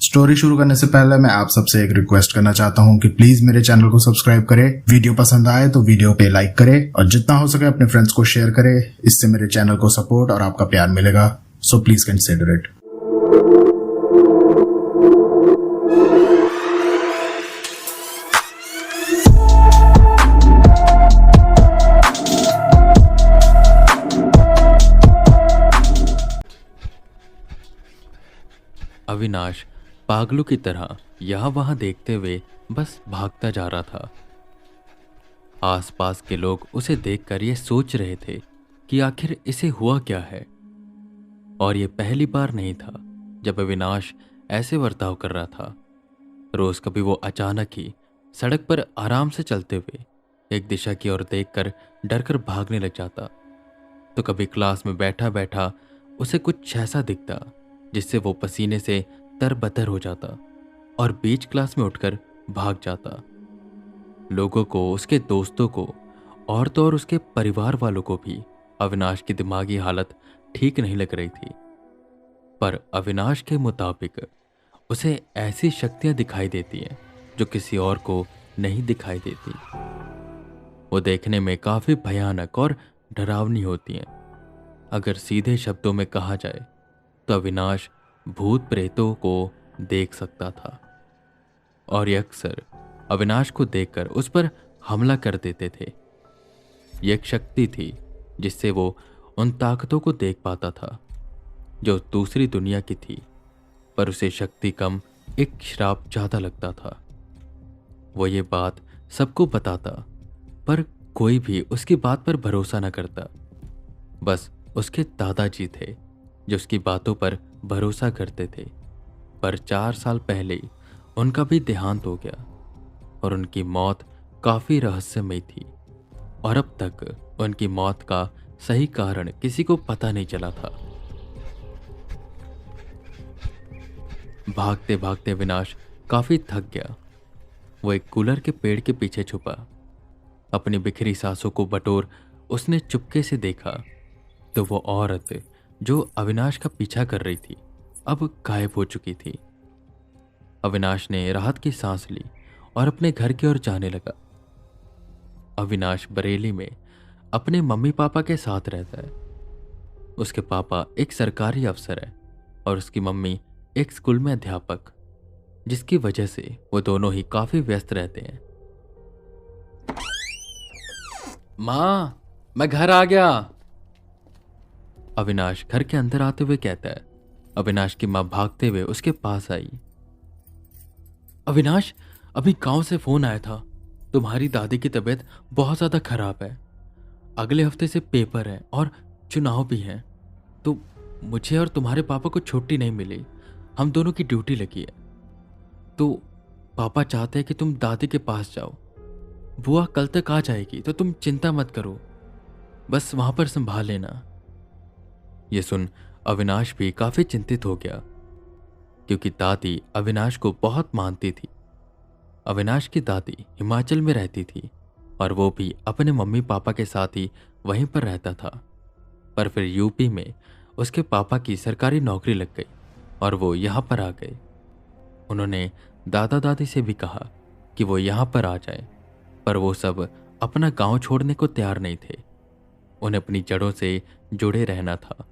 Story शुरू करने से पहले मैं आप सबसे एक रिक्वेस्ट करना चाहता हूँ कि प्लीज मेरे चैनल को सब्सक्राइब करें, वीडियो पसंद आए तो वीडियो पे लाइक करें और जितना हो सके अपने फ्रेंड्स को शेयर करें। इससे मेरे चैनल को सपोर्ट और आपका प्यार मिलेगा, so please consider it. Avinash पागलों की तरह यहाँ वहाँ देखते हुए बस भागता जा रहा था। आसपास के लोग उसे देखकर ये सोच रहे थे कि आखिर इसे हुआ क्या है। और ये पहली बार नहीं था जब अविनाश ऐसे बर्ताव कर रहा था। रोज कभी वो अचानक ही सड़क पर आराम से चलते हुए एक दिशा की ओर देखकर डरकर भागने लग जाता, तो कभी क्लास में बैठा बैठा उसे कुछ ऐसा दिखता जिससे वो पसीने से तरबतर हो जाता और बीच क्लास में उठकर भाग जाता। लोगों को, उसके दोस्तों को और तो और उसके परिवार वालों को भी अविनाश की दिमागी हालत ठीक नहीं लग रही थी। पर अविनाश के मुताबिक उसे ऐसी शक्तियां दिखाई देती हैं जो किसी और को नहीं दिखाई देती। वो देखने में काफी भयानक और डरावनी होती हैं। अगर सीधे शब्दों में कहा जाए तो अविनाश भूत प्रेतों को देख सकता था और ये अक्सर अविनाश को देखकर उस पर हमला कर देते थे। ये एक शक्ति थी जिससे वो उन ताकतों को देख पाता था जो दूसरी दुनिया की थी, पर उसे शक्ति कम एक श्राप ज्यादा लगता था। वो ये बात सबको बताता, पर कोई भी उसकी बात पर भरोसा न करता। बस उसके दादाजी थे जो उसकी बातों पर भरोसा करते थे। पर 4 साल पहले उनका भी देहांत हो गया और उनकी मौत काफी रहस्यमयी थी और अब तक उनकी मौत का सही कारण किसी को पता नहीं चला था। भागते भागते अविनाश काफी थक गया। वो एक कूलर के पेड़ के पीछे छुपा। अपनी बिखरी सांसों को बटोर उसने चुपके से देखा तो वो औरत जो अविनाश का पीछा कर रही थी अब गायब हो चुकी थी। अविनाश ने राहत की सांस ली और अपने घर की ओर जाने लगा। अविनाश बरेली में अपने मम्मी पापा के साथ रहता है। उसके पापा एक सरकारी अफसर है और उसकी मम्मी एक स्कूल में अध्यापक, जिसकी वजह से वो दोनों ही काफी व्यस्त रहते हैं। माँ, मैं घर आ गया, अविनाश घर के अंदर आते हुए कहता है। अविनाश की मां भागते हुए उसके पास आई। अविनाश, अभी गांव से फोन आया था, तुम्हारी दादी की तबीयत बहुत ज्यादा खराब है। अगले हफ्ते से पेपर है और चुनाव भी है, तो मुझे और तुम्हारे पापा को छुट्टी नहीं मिली। हम दोनों की ड्यूटी लगी है, तो पापा चाहते हैं कि तुम दादी के पास जाओ। बुआ कल तक आ जाएगी, तो तुम चिंता मत करो, बस वहां पर संभाल लेना। ये सुन अविनाश भी काफी चिंतित हो गया, क्योंकि दादी अविनाश को बहुत मानती थी। अविनाश की दादी हिमाचल में रहती थी और वो भी अपने मम्मी पापा के साथ ही वहीं पर रहता था। पर फिर यूपी में उसके पापा की सरकारी नौकरी लग गई और वो यहाँ पर आ गए। उन्होंने दादा दादी से भी कहा कि वो यहाँ पर आ जाए, पर वो सब अपना गांव छोड़ने को तैयार नहीं थे। उन्हें अपनी जड़ों से जुड़े रहना था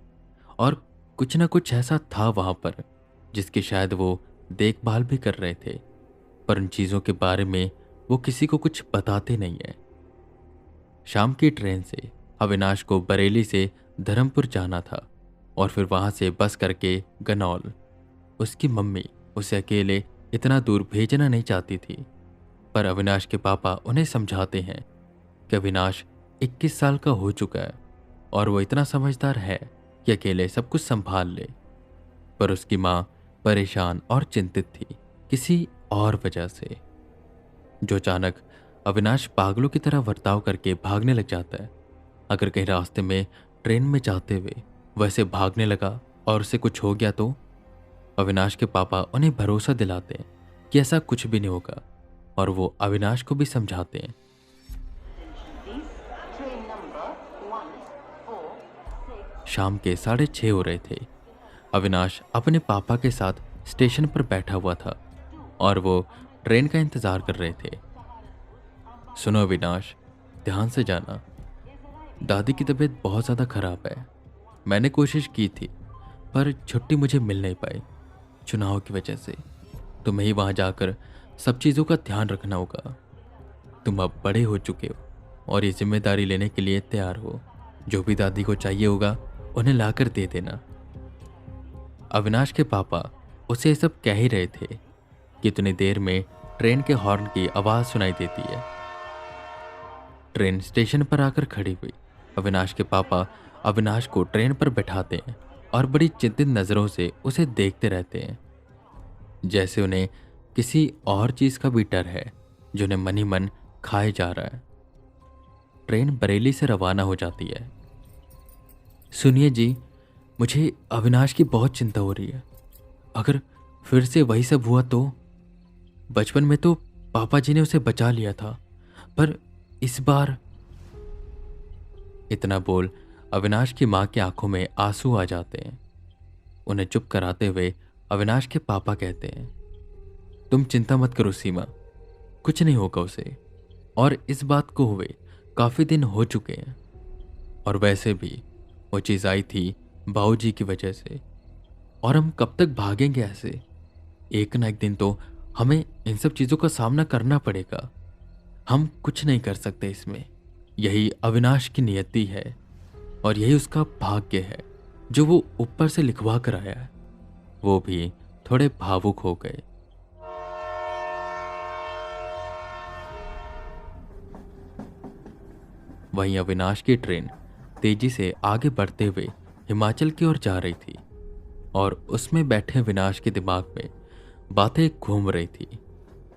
और कुछ न कुछ ऐसा था वहां पर जिसकी शायद वो देखभाल भी कर रहे थे, पर उन चीजों के बारे में वो किसी को कुछ बताते नहीं है। शाम की ट्रेन से अविनाश को बरेली से धर्मपुर जाना था और फिर वहां से बस करके गनौल। उसकी मम्मी उसे अकेले इतना दूर भेजना नहीं चाहती थी, पर अविनाश के पापा उन्हें समझाते हैं कि अविनाश 21 साल का हो चुका है और वो इतना समझदार है कि अकेले सब कुछ संभाल ले। पर उसकी मां परेशान और चिंतित थी किसी और वजह से, जो अचानक अविनाश पागलों की तरह बर्ताव करके भागने लग जाता है। अगर कहीं रास्ते में ट्रेन में जाते हुए वैसे भागने लगा और उसे कुछ हो गया तो अविनाश के पापा उन्हें भरोसा दिलाते हैं कि ऐसा कुछ भी नहीं होगा और वो अविनाश को भी समझाते हैं। शाम के 6:30 हो रहे थे। अविनाश अपने पापा के साथ स्टेशन पर बैठा हुआ था और वो ट्रेन का इंतज़ार कर रहे थे। सुनो अविनाश, ध्यान से जाना। दादी की तबीयत बहुत ज़्यादा ख़राब है। मैंने कोशिश की थी पर छुट्टी मुझे मिल नहीं पाई चुनाव की वजह से। तुम्हें ही वहाँ जाकर सब चीज़ों का ध्यान रखना होगा। तुम अब बड़े हो चुके हो और ये जिम्मेदारी लेने के लिए तैयार हो। जो भी दादी को चाहिए होगा उन्हें लाकर दे देना। अविनाश के पापा उसे ये सब कह ही रहे थे कि इतनी देर में ट्रेन के हॉर्न की आवाज़ सुनाई देती है। ट्रेन स्टेशन पर आकर खड़ी हुई। अविनाश के पापा अविनाश को ट्रेन पर बैठाते हैं और बड़ी चिंतित नज़रों से उसे देखते रहते हैं, जैसे उन्हें किसी और चीज़ का भी डर है जो उन्हें मन ही मन खाए जा रहा है। ट्रेन बरेली से रवाना हो जाती है। सुनिए जी, मुझे अविनाश की बहुत चिंता हो रही है। अगर फिर से वही सब हुआ तो? बचपन में तो पापा जी ने उसे बचा लिया था, पर इस बार। इतना बोल अविनाश की मां की आंखों में आंसू आ जाते हैं। उन्हें चुप कराते हुए अविनाश के पापा कहते हैं, तुम चिंता मत करो सीमा, कुछ नहीं होगा उसे। और इस बात को हुए काफी दिन हो चुके हैं। और वैसे भी वो चीज आई थी बाबूजी की वजह से, और हम कब तक भागेंगे ऐसे? एक ना एक दिन तो हमें इन सब चीजों का सामना करना पड़ेगा। हम कुछ नहीं कर सकते इसमें। यही अविनाश की नियति है और यही उसका भाग्य है जो वो ऊपर से लिखवा कर आया है। वो भी थोड़े भावुक हो गए। वहीं अविनाश की ट्रेन तेजी से आगे बढ़ते हुए हिमाचल की ओर जा रही थी और उसमें बैठे अविनाश के दिमाग में बातें घूम रही थी।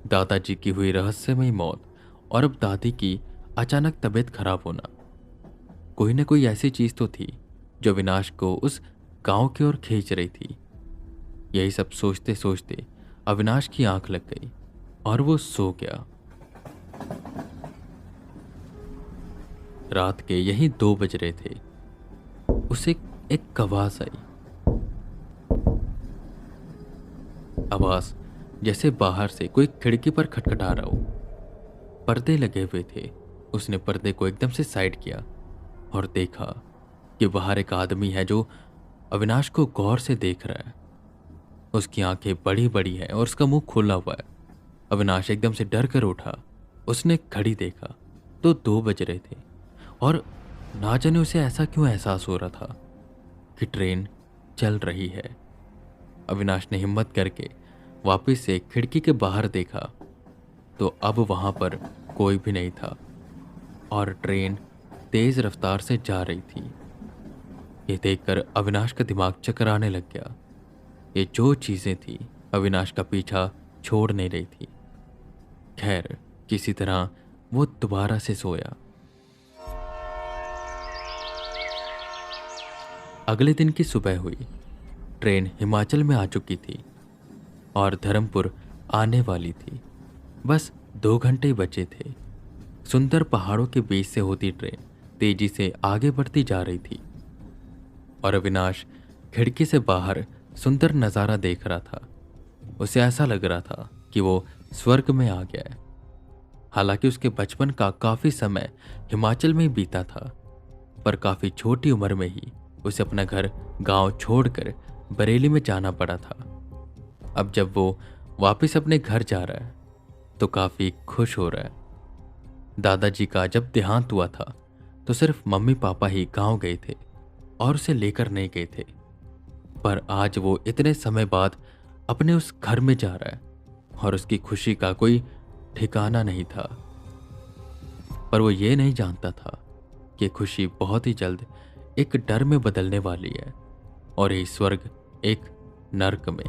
दादाजी की हुई रहस्यमयी मौत और अब दादी की अचानक तबीयत खराब होना। कोई न कोई ऐसी चीज तो थी जो अविनाश को उस गांव की ओर खींच रही थी। यही सब सोचते सोचते अविनाश की आंख लग गई और वो सो गया। रात के यही 2 बज रहे थे। उसे एक आवाज आई। आवाज जैसे बाहर से कोई खिड़की पर खटखटा रहा हो। पर्दे लगे हुए थे। उसने पर्दे को एकदम से साइड किया और देखा कि बाहर एक आदमी है जो अविनाश को गौर से देख रहा है। उसकी आंखें बड़ी बड़ी हैं और उसका मुंह खुला हुआ है। अविनाश एकदम से डर कर उठा। उसने घड़ी देखा तो 2 बज रहे थे और ना जाने उसे ऐसा क्यों एहसास हो रहा था कि ट्रेन चल रही है। अविनाश ने हिम्मत करके वापस से खिड़की के बाहर देखा तो अब वहां पर कोई भी नहीं था और ट्रेन तेज रफ्तार से जा रही थी। ये देखकर अविनाश का दिमाग चकराने लग गया। ये जो चीजें थी अविनाश का पीछा छोड़ नहीं रही थी। खैर, किसी तरह वो दोबारा से सोया। अगले दिन की सुबह हुई। ट्रेन हिमाचल में आ चुकी थी और धर्मपुर आने वाली थी। बस 2 घंटे ही बचे थे। सुंदर पहाड़ों के बीच से होती ट्रेन तेजी से आगे बढ़ती जा रही थी और अविनाश खिड़की से बाहर सुंदर नज़ारा देख रहा था। उसे ऐसा लग रहा था कि वो स्वर्ग में आ गया है। हालांकि उसके बचपन का काफ़ी समय हिमाचल में ही बीता था, पर काफ़ी छोटी उम्र में ही उसे अपना घर गांव छोड़कर बरेली में जाना पड़ा था। अब जब वो वापस अपने घर जा रहा है तो काफ़ी खुश हो रहा है। दादाजी का जब देहांत हुआ था तो सिर्फ मम्मी पापा ही गांव गए थे और उसे लेकर नहीं गए थे, पर आज वो इतने समय बाद अपने उस घर में जा रहा है और उसकी खुशी का कोई ठिकाना नहीं था। पर वो ये नहीं जानता था कि खुशी बहुत ही जल्द एक डर में बदलने वाली है और ये स्वर्ग एक नर्क में।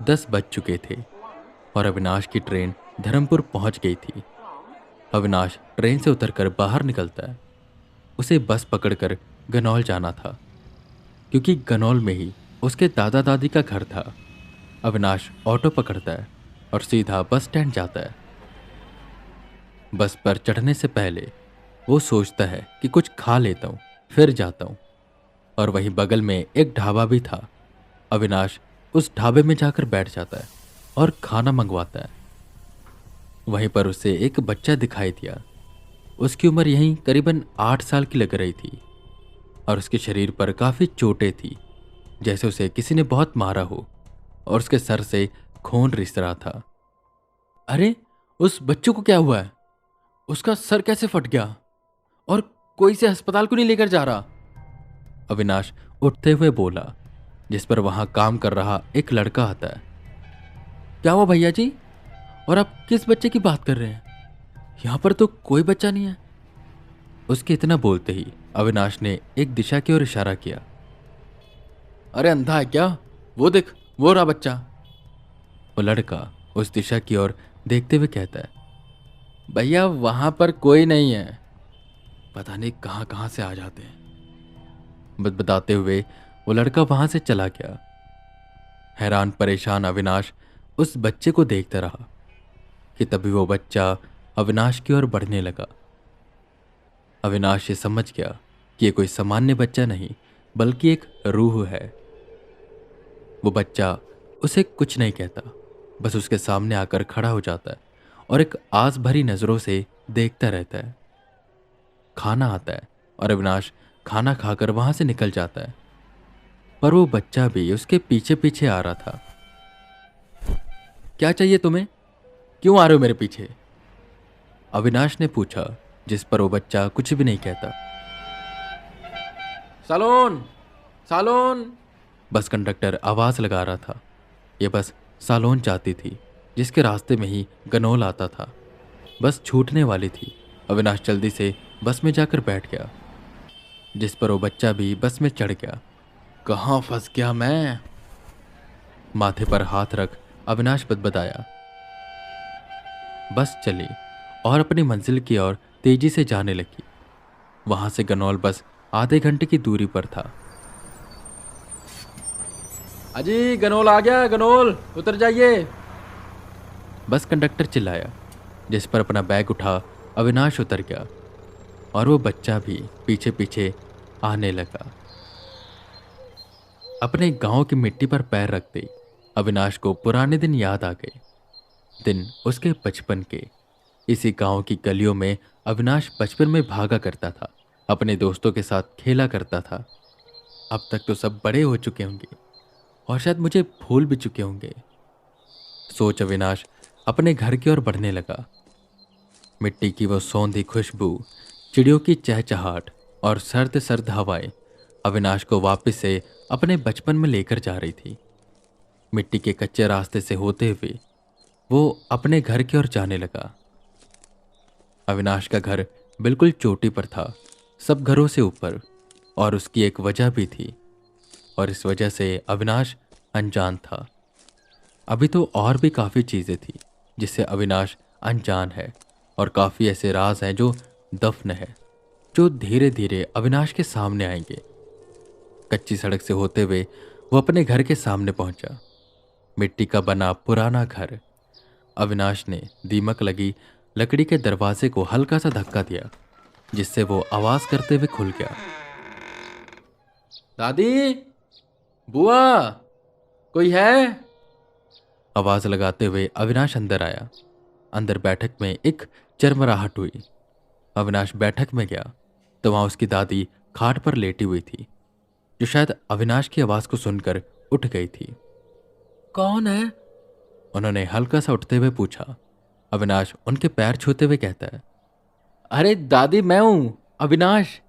दस बज चुके थे और अविनाश की ट्रेन धर्मपुर पहुंच गई थी। अविनाश ट्रेन से उतरकर बाहर निकलता है। उसे बस पकड़कर गनौल जाना था, क्योंकि गनौल में ही उसके दादा दादी का घर था। अविनाश ऑटो पकड़ता है और सीधा बस स्टैंड जाता है। बस पर चढ़ने से पहले वो सोचता है कि कुछ खा लेता हूँ, फिर जाता हूँ। और वहीं बगल में एक ढाबा भी था। अविनाश उस ढाबे में जाकर बैठ जाता है और खाना मंगवाता है। वहीं पर उसे एक बच्चा दिखाई दिया। उसकी उम्र यहीं करीबन 8 साल की लग रही थी और उसके शरीर पर काफ़ी चोटें थी, जैसे उसे किसी ने बहुत मारा हो, और उसके सर से खून रिस रहा था। अरे, उस बच्चों को क्या हुआ है? उसका सर कैसे फट गया? और कोई इसे अस्पताल क्यों नहीं लेकर जा रहा? अविनाश उठते हुए बोला, जिस पर वहां काम कर रहा एक लड़का आता है। क्या हुआ भैया जी? और आप किस बच्चे की बात कर रहे हैं? यहां पर तो कोई बच्चा नहीं है। उसके इतना बोलते ही अविनाश ने एक दिशा की ओर इशारा किया। अरे अंधा है क्या? वो देख, वो रहा बच्चा। वो लड़का उस दिशा की ओर देखते हुए कहता है, भैया वहां पर कोई नहीं है। पता नहीं कहां कहां से आ जाते हैं। बतबताते हुए वो लड़का वहां से चला गया। हैरान परेशान अविनाश उस बच्चे को देखता रहा कि तभी वो बच्चा अविनाश की ओर बढ़ने लगा। अविनाश ये समझ गया कि ये कोई सामान्य बच्चा नहीं, बल्कि एक रूह है। वो बच्चा उसे कुछ नहीं कहता, बस उसके सामने आकर खड़ा हो जाता है और एक आस भरी नजरों से देखता रहता है। खाना आता है और अविनाश खाना खाकर वहां से निकल जाता है, पर वो बच्चा भी उसके पीछे पीछे आ रहा था। क्या चाहिए तुम्हें? क्यों आ रहे हो मेरे पीछे? अविनाश ने पूछा, जिस पर वो बच्चा कुछ भी नहीं कहता। सालोन, सालोन, बस कंडक्टर आवाज लगा रहा था। ये बस सालोन जाती थी, जिसके रास्ते में ही गनौल आता था। बस छूटने वाली थी। अविनाश जल्दी से बस में जाकर बैठ गया, जिस पर वो बच्चा भी बस में चढ़ गया। कहाँ फंस गया मैं? माथे पर हाथ रख अविनाश बदबदाया। बस चली और अपनी मंजिल की ओर तेजी से जाने लगी। वहां से गनौल बस आधे घंटे की दूरी पर था। अजी गनौल आ गया, गनौल उतर जाइए, बस कंडक्टर चिल्लाया, जिस पर अपना बैग उठा अविनाश उतर गया और वो बच्चा भी पीछे पीछे आने लगा। अपने गांव की मिट्टी पर पैर रखते ही अविनाश को पुराने दिन याद आ गए। दिन उसके बचपन के। इसी गांव की गलियों में अविनाश बचपन में भागा करता था, अपने दोस्तों के साथ खेला करता था। अब तक तो सब बड़े हो चुके होंगे और शायद मुझे भूल भी चुके होंगे, सोच अविनाश अपने घर की ओर बढ़ने लगा। मिट्टी की वो सौंधी खुशबू, चिड़ियों की चहचहाट और सर्द सर्द हवाएं अविनाश को वापस से अपने बचपन में लेकर जा रही थी। मिट्टी के कच्चे रास्ते से होते हुए वो अपने घर की ओर जाने लगा। अविनाश का घर बिल्कुल चोटी पर था, सब घरों से ऊपर, और उसकी एक वजह भी थी, और इस वजह से अविनाश अनजान था। अभी तो और भी काफ़ी चीज़ें थी जिससे अविनाश अनजान है, और काफ़ी ऐसे राज हैं जो दफन है, जो धीरे धीरे अविनाश के सामने आएंगे। कच्ची सड़क से होते हुए वो अपने घर के सामने पहुंचा। मिट्टी का बना पुराना घर। अविनाश ने दीमक लगी लकड़ी के दरवाजे को हल्का सा धक्का दिया, जिससे वो आवाज करते हुए खुल गया। दादी, बुआ, कोई है? आवाज लगाते हुए अविनाश अंदर आया। अंदर बैठक में एक चरमराहट हुई। अविनाश बैठक में गया तो वहां उसकी दादी खाट पर लेटी हुई थी, जो शायद अविनाश की आवाज को सुनकर उठ गई थी। कौन है? उन्होंने हल्का सा उठते हुए पूछा। अविनाश उनके पैर छूते हुए कहता है, अरे दादी, मैं हूं अविनाश।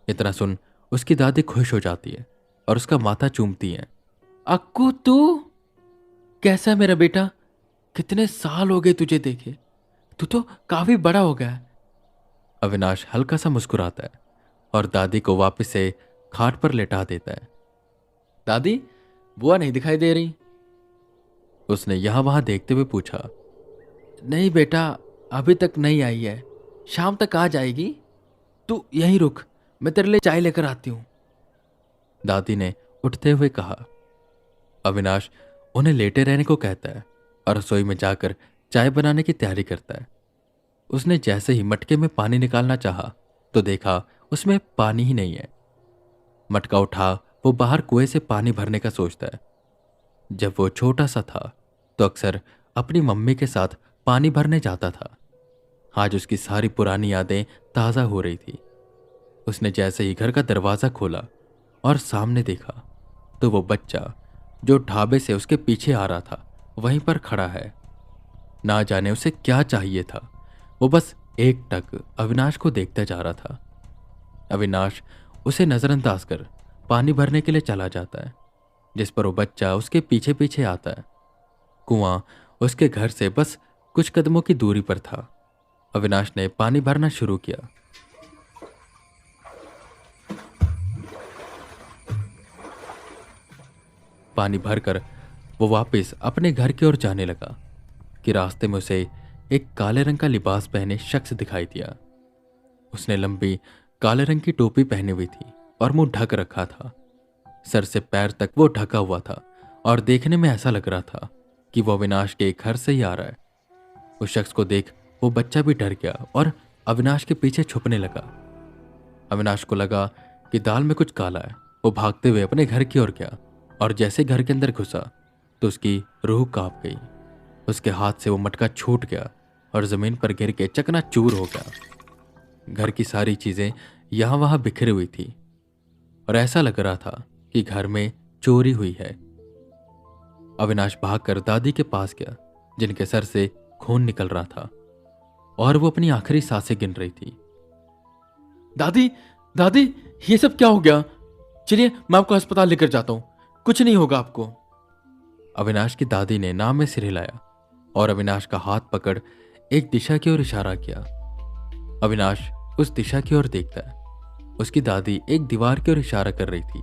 इतना सुन उसकी दादी खुश हो जाती है और उसका माथा चूमती है। अक्कू, तू कैसा है मेरा बेटा? कितने साल हो गए तुझे देखे, तू तो काफी बड़ा हो गया है। अविनाश हल्का सा मुस्कुराता है और दादी को वापस से खाट पर लेटा देता है। दादी, बुआ नहीं दिखाई दे रही? उसने यहां वहां देखते हुए पूछा। नहीं बेटा, अभी तक नहीं आई है, शाम तक आ जाएगी। तू यहीं रुक, मैं तेरे लिए चाय लेकर आती हूं, दादी ने उठते हुए कहा। अविनाश उन्हें लेटे रहने को कहता है और रसोई में जाकर चाय बनाने की तैयारी करता है। उसने जैसे ही मटके में पानी निकालना चाहा तो देखा उसमें पानी ही नहीं है। मटका उठा वो बाहर कुएं से पानी भरने का सोचता है। जब वो छोटा सा था तो अक्सर अपनी मम्मी के साथ पानी भरने जाता था। आज उसकी सारी पुरानी यादें ताज़ा हो रही थी। उसने जैसे ही घर का दरवाज़ा खोला और सामने देखा तो वो बच्चा जो ढाबे से उसके पीछे आ रहा था वहीं पर खड़ा है। ना जाने उसे क्या चाहिए था, वो बस एकटक अविनाश को देखता जा रहा था। अविनाश उसे नजरअंदाज कर पानी भरने के लिए चला जाता है, जिस पर वो बच्चा उसके पीछे पीछे आता है। कुआं उसके घर से बस कुछ कदमों की दूरी पर था। अविनाश ने पानी भरना शुरू किया। पानी भरकर वो वापस अपने घर की ओर जाने लगा कि रास्ते में उसे एक काले रंग का लिबास पहने शख्स दिखाई दिया। उसने लंबी काले रंग की टोपी पहनी हुई थी और मुंह ढक रखा था। सर से पैर तक वो ढका हुआ था और देखने में ऐसा लग रहा था कि वो अविनाश के घर से ही आ रहा है। उस शख्स को देख वो बच्चा भी डर गया और अविनाश के पीछे छुपने लगा। अविनाश को लगा कि दाल में कुछ काला है। वो भागते हुए अपने घर की ओर गया और जैसे घर के अंदर घुसा तो उसकी रूह कांप गई। उसके हाथ से वो मटका छूट गया और जमीन पर गिर के चकनाचूर हो गया। घर की सारी चीजें यहां वहां बिखरी हुई थी और ऐसा लग रहा था कि घर में चोरी हुई है। अविनाश भागकर दादी के पास गया, जिनके सर से खून निकल रहा था और वो अपनी आखिरी सांसें गिन रही थी। दादी, दादी, ये सब क्या हो गया? चलिए मैं आपको अस्पताल लेकर जाता हूं, कुछ नहीं होगा आपको। अविनाश की दादी ने नाम में सिर हिलाया और अविनाश का हाथ पकड़ एक दिशा की ओर इशारा किया। अविनाश उस दिशा की ओर देखता है। उसकी दादी एक दीवार की ओर इशारा कर रही थी,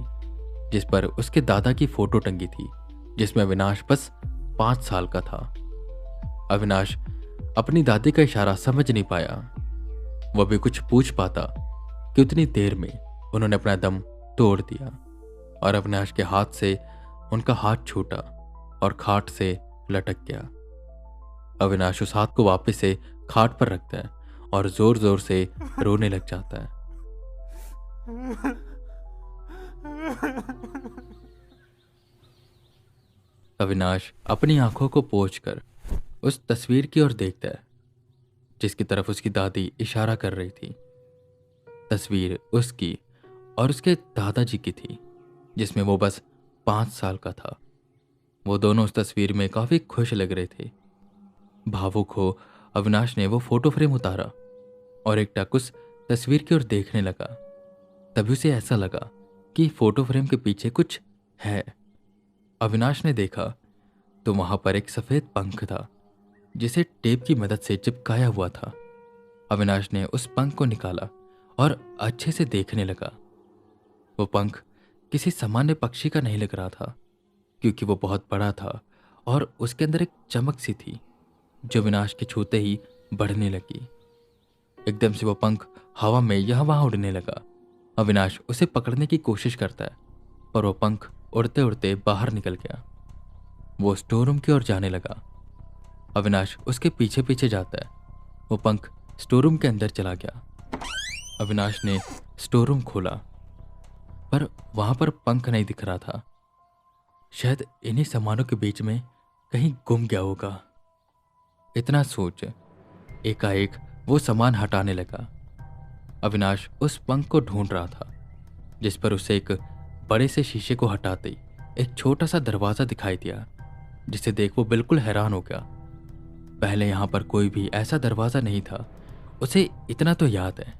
जिस पर उसके दादा की फोटो टंगी थी, जिसमें अविनाश बस 5 साल का था। अविनाश अपनी दादी का इशारा समझ नहीं पाया। वह भी कुछ पूछ पाता कि उतनी देर में उन्होंने अपना दम तोड़ दिया और अविनाश के हाथ से उनका हाथ छूटा और खाट से लटक गया। अविनाश उस हाथ को वापस से खाट पर रखता है और जोर जोर से रोने लग जाता है। अविनाश अपनी आंखों को पोंछकर उस तस्वीर की ओर देखता है जिसकी तरफ उसकी दादी इशारा कर रही थी। तस्वीर उसकी और उसके दादाजी की थी, जिसमें वो बस 5 साल का था। वो दोनों उस तस्वीर में काफी खुश लग रहे थे। भावुक हो अविनाश ने वो फोटो फ्रेम उतारा और एकटक उस तस्वीर की ओर देखने लगा। तभी उसे ऐसा लगा कि फोटो फ्रेम के पीछे कुछ है। अविनाश ने देखा तो वहां पर एक सफेद पंख था, जिसे टेप की मदद से चिपकाया हुआ था। अविनाश ने उस पंख को निकाला और अच्छे से देखने लगा। वो पंख किसी सामान्य पक्षी का नहीं लग रहा था, क्योंकि वो बहुत बड़ा था और उसके अंदर एक चमक सी थी जो अविनाश के छूते ही बढ़ने लगी। एकदम से वो पंख हवा में यहां वहां उड़ने लगा। अविनाश उसे पकड़ने की कोशिश करता है, पर वो पंख उड़ते उड़ते बाहर निकल गया। वो स्टोर रूम की ओर जाने लगा। अविनाश उसके पीछे पीछे जाता है। वो पंख स्टोर रूम के अंदर चला गया। अविनाश ने स्टोर रूम खोला, पर वहां पर पंख नहीं दिख रहा था। शायद इन्हीं सामानों के बीच में कहीं गुम गया होगा। इतना सोच एकाएक वो सामान हटाने लगा। अविनाश उस पंख को ढूंढ रहा था, जिस पर उसे एक बड़े से शीशे को हटाते ही एक छोटा सा दरवाजा दिखाई दिया, जिसे देख वो बिल्कुल हैरान हो गया। पहले यहां पर कोई भी ऐसा दरवाजा नहीं था, उसे इतना तो याद है।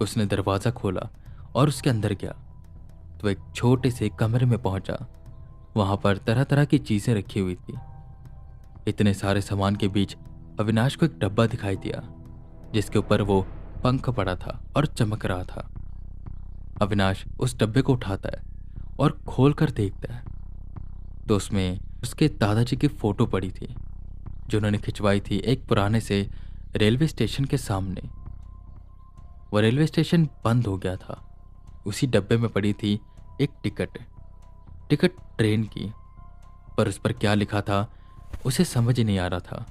उसने दरवाजा खोला और उसके अंदर गया तो एक छोटे से कमरे में पहुंचा। वहां पर तरह तरह की चीजें रखी हुई थी। इतने सारे सामान के बीच अविनाश को एक डब्बा दिखाई दिया, जिसके ऊपर वो पंख पड़ा था और चमक रहा था। अविनाश उस डब्बे को उठाता है और खोल कर देखता है तो उसमें उसके दादाजी की फोटो पड़ी थी, जो उन्होंने खिंचवाई थी एक पुराने से रेलवे स्टेशन के सामने। वह रेलवे स्टेशन बंद हो गया था। उसी डब्बे में पड़ी थी एक टिकट ट्रेन की, पर उस पर क्या लिखा था उसे समझ ही नहीं आ रहा था।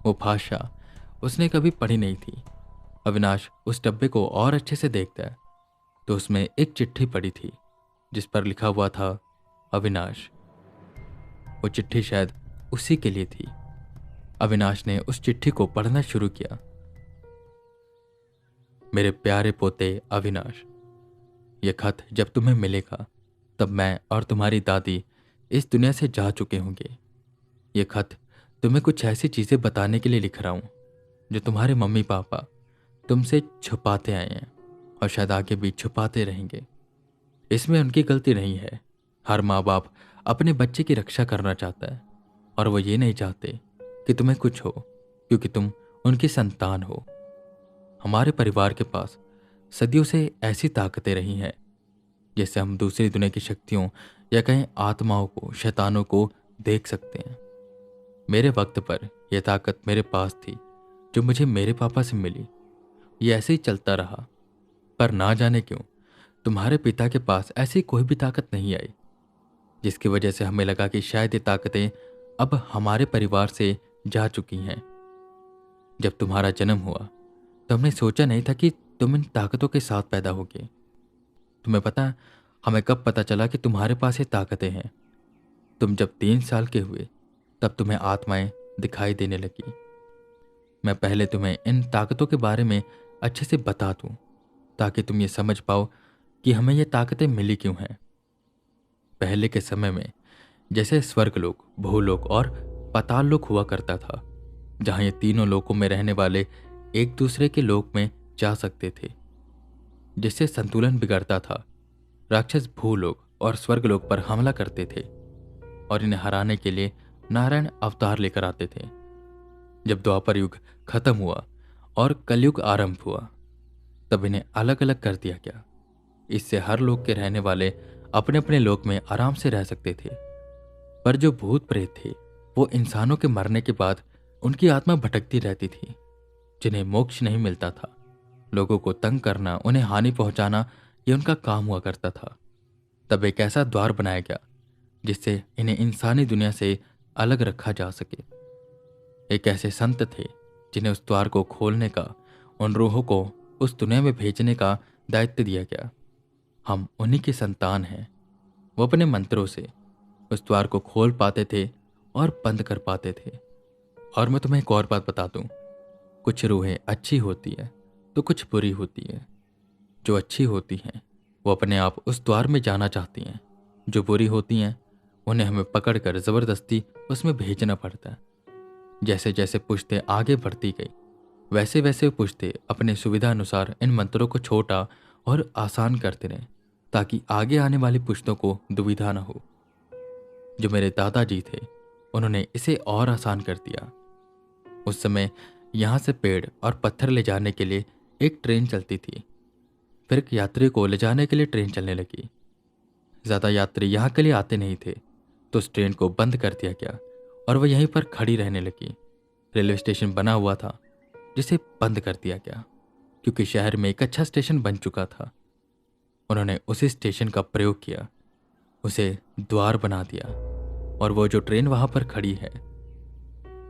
वो भाषा उसने कभी पढ़ी नहीं थी। अविनाश उस डब्बे को और अच्छे से देखता है तो उसमें एक चिट्ठी पड़ी थी जिस पर लिखा हुआ था अविनाश। वो चिट्ठी शायद उसी के लिए थी। अविनाश ने उस चिट्ठी को पढ़ना शुरू किया। मेरे प्यारे पोते अविनाश, यह खत जब तुम्हें मिलेगा तब मैं और तुम्हारी दादी इस दुनिया से जा चुके होंगे। यह खत तुम्हें कुछ ऐसी चीजें बताने के लिए लिख रहा हूं जो तुम्हारे मम्मी पापा तुमसे छुपाते आए हैं और शायद आगे भी छुपाते रहेंगे। इसमें उनकी गलती नहीं है। हर माँ बाप अपने बच्चे की रक्षा करना चाहता है और वो ये नहीं चाहते कि तुम्हें कुछ हो क्योंकि तुम उनकी संतान हो। हमारे परिवार के पास सदियों से ऐसी ताकतें रही हैं जिससे हम दूसरी दुनिया की शक्तियों या कहीं आत्माओं को, शैतानों को देख सकते हैं। मेरे वक्त पर यह ताकत मेरे पास थी जो मुझे मेरे पापा से मिली। ये ऐसे ही चलता रहा, पर ना जाने क्यों तुम्हारे पिता के पास ऐसी कोई भी ताकत नहीं आई, जिसकी वजह से हमें लगा कि शायद ये ताकतें अब हमारे परिवार से जा चुकी हैं। जब तुम्हारा जन्म हुआ तो हमने सोचा नहीं था कि तुम इन ताकतों के साथ पैदा होगे। तुम्हें पता है हमें कब पता चला कि तुम्हारे पास ये ताकतें हैं? तुम जब 3 साल के हुए तब तुम्हें आत्माएं दिखाई देने लगी। मैं पहले तुम्हें इन ताकतों के बारे में अच्छे से बता दूं ताकि तुम ये समझ पाओ कि हमें ये ताकतें मिली क्यों हैं। पहले के समय में जैसे स्वर्गलोक, भूलोक और पाताल लोक हुआ करता था, जहां ये तीनों लोकों में रहने वाले एक दूसरे के लोक में जा सकते थे, जिससे संतुलन बिगड़ता था। राक्षस भूलोक और स्वर्गलोक पर हमला करते थे और इन्हें हराने के लिए नारायण अवतार लेकर आते थे। जब द्वापर युग खत्म हुआ और कलयुग आरंभ हुआ तब इन्हें अलग अलग कर दिया गया। इससे हर लोक के रहने वाले अपने अपने लोक में आराम से रह सकते थे। पर जो भूत प्रेत थे वो इंसानों के मरने के बाद उनकी आत्मा भटकती रहती थी, जिन्हें मोक्ष नहीं मिलता था। लोगों को तंग करना, उन्हें हानि पहुंचाना ये उनका काम हुआ करता था। तब एक ऐसा द्वार बनाया गया जिससे इन्हें इंसानी दुनिया से अलग रखा जा सके। एक ऐसे संत थे जिन्हें उस द्वार को खोलने का, उन रूहों को उस दुनिया में भेजने का दायित्व दिया गया। हम उन्हीं की संतान हैं। वो अपने मंत्रों से उस द्वार को खोल पाते थे और बंद कर पाते थे। और मैं तुम्हें एक और बात बता दूं, कुछ रूहें अच्छी होती है तो कुछ बुरी होती है। जो अच्छी होती हैं वो अपने आप उस द्वार में जाना चाहती हैं। जो बुरी होती हैं उन्हें हमें पकड़कर जबरदस्ती उसमें भेजना पड़ता है। जैसे जैसे पुश्तें आगे बढ़ती गई वैसे वैसे पुश्ते अपने सुविधा अनुसार इन मंत्रों को छोटा और आसान करते रहे ताकि आगे आने वाली पुश्तों को दुविधा न हो। जो मेरे दादाजी थे उन्होंने इसे और आसान कर दिया। उस समय यहाँ से पेड़ और पत्थर ले जाने के लिए एक ट्रेन चलती थी। फिर एक यात्री को ले जाने के लिए ट्रेन चलने लगी। ज़्यादा यात्री यहाँ के लिए आते नहीं थे तो उस ट्रेन को बंद कर दिया गया और वह यहीं पर खड़ी रहने लगी। रेलवे स्टेशन बना हुआ था जिसे बंद कर दिया गया क्योंकि शहर में एक अच्छा स्टेशन बन चुका था। उन्होंने उसी स्टेशन का प्रयोग किया, उसे द्वार बना दिया और वो जो ट्रेन वहां पर खड़ी है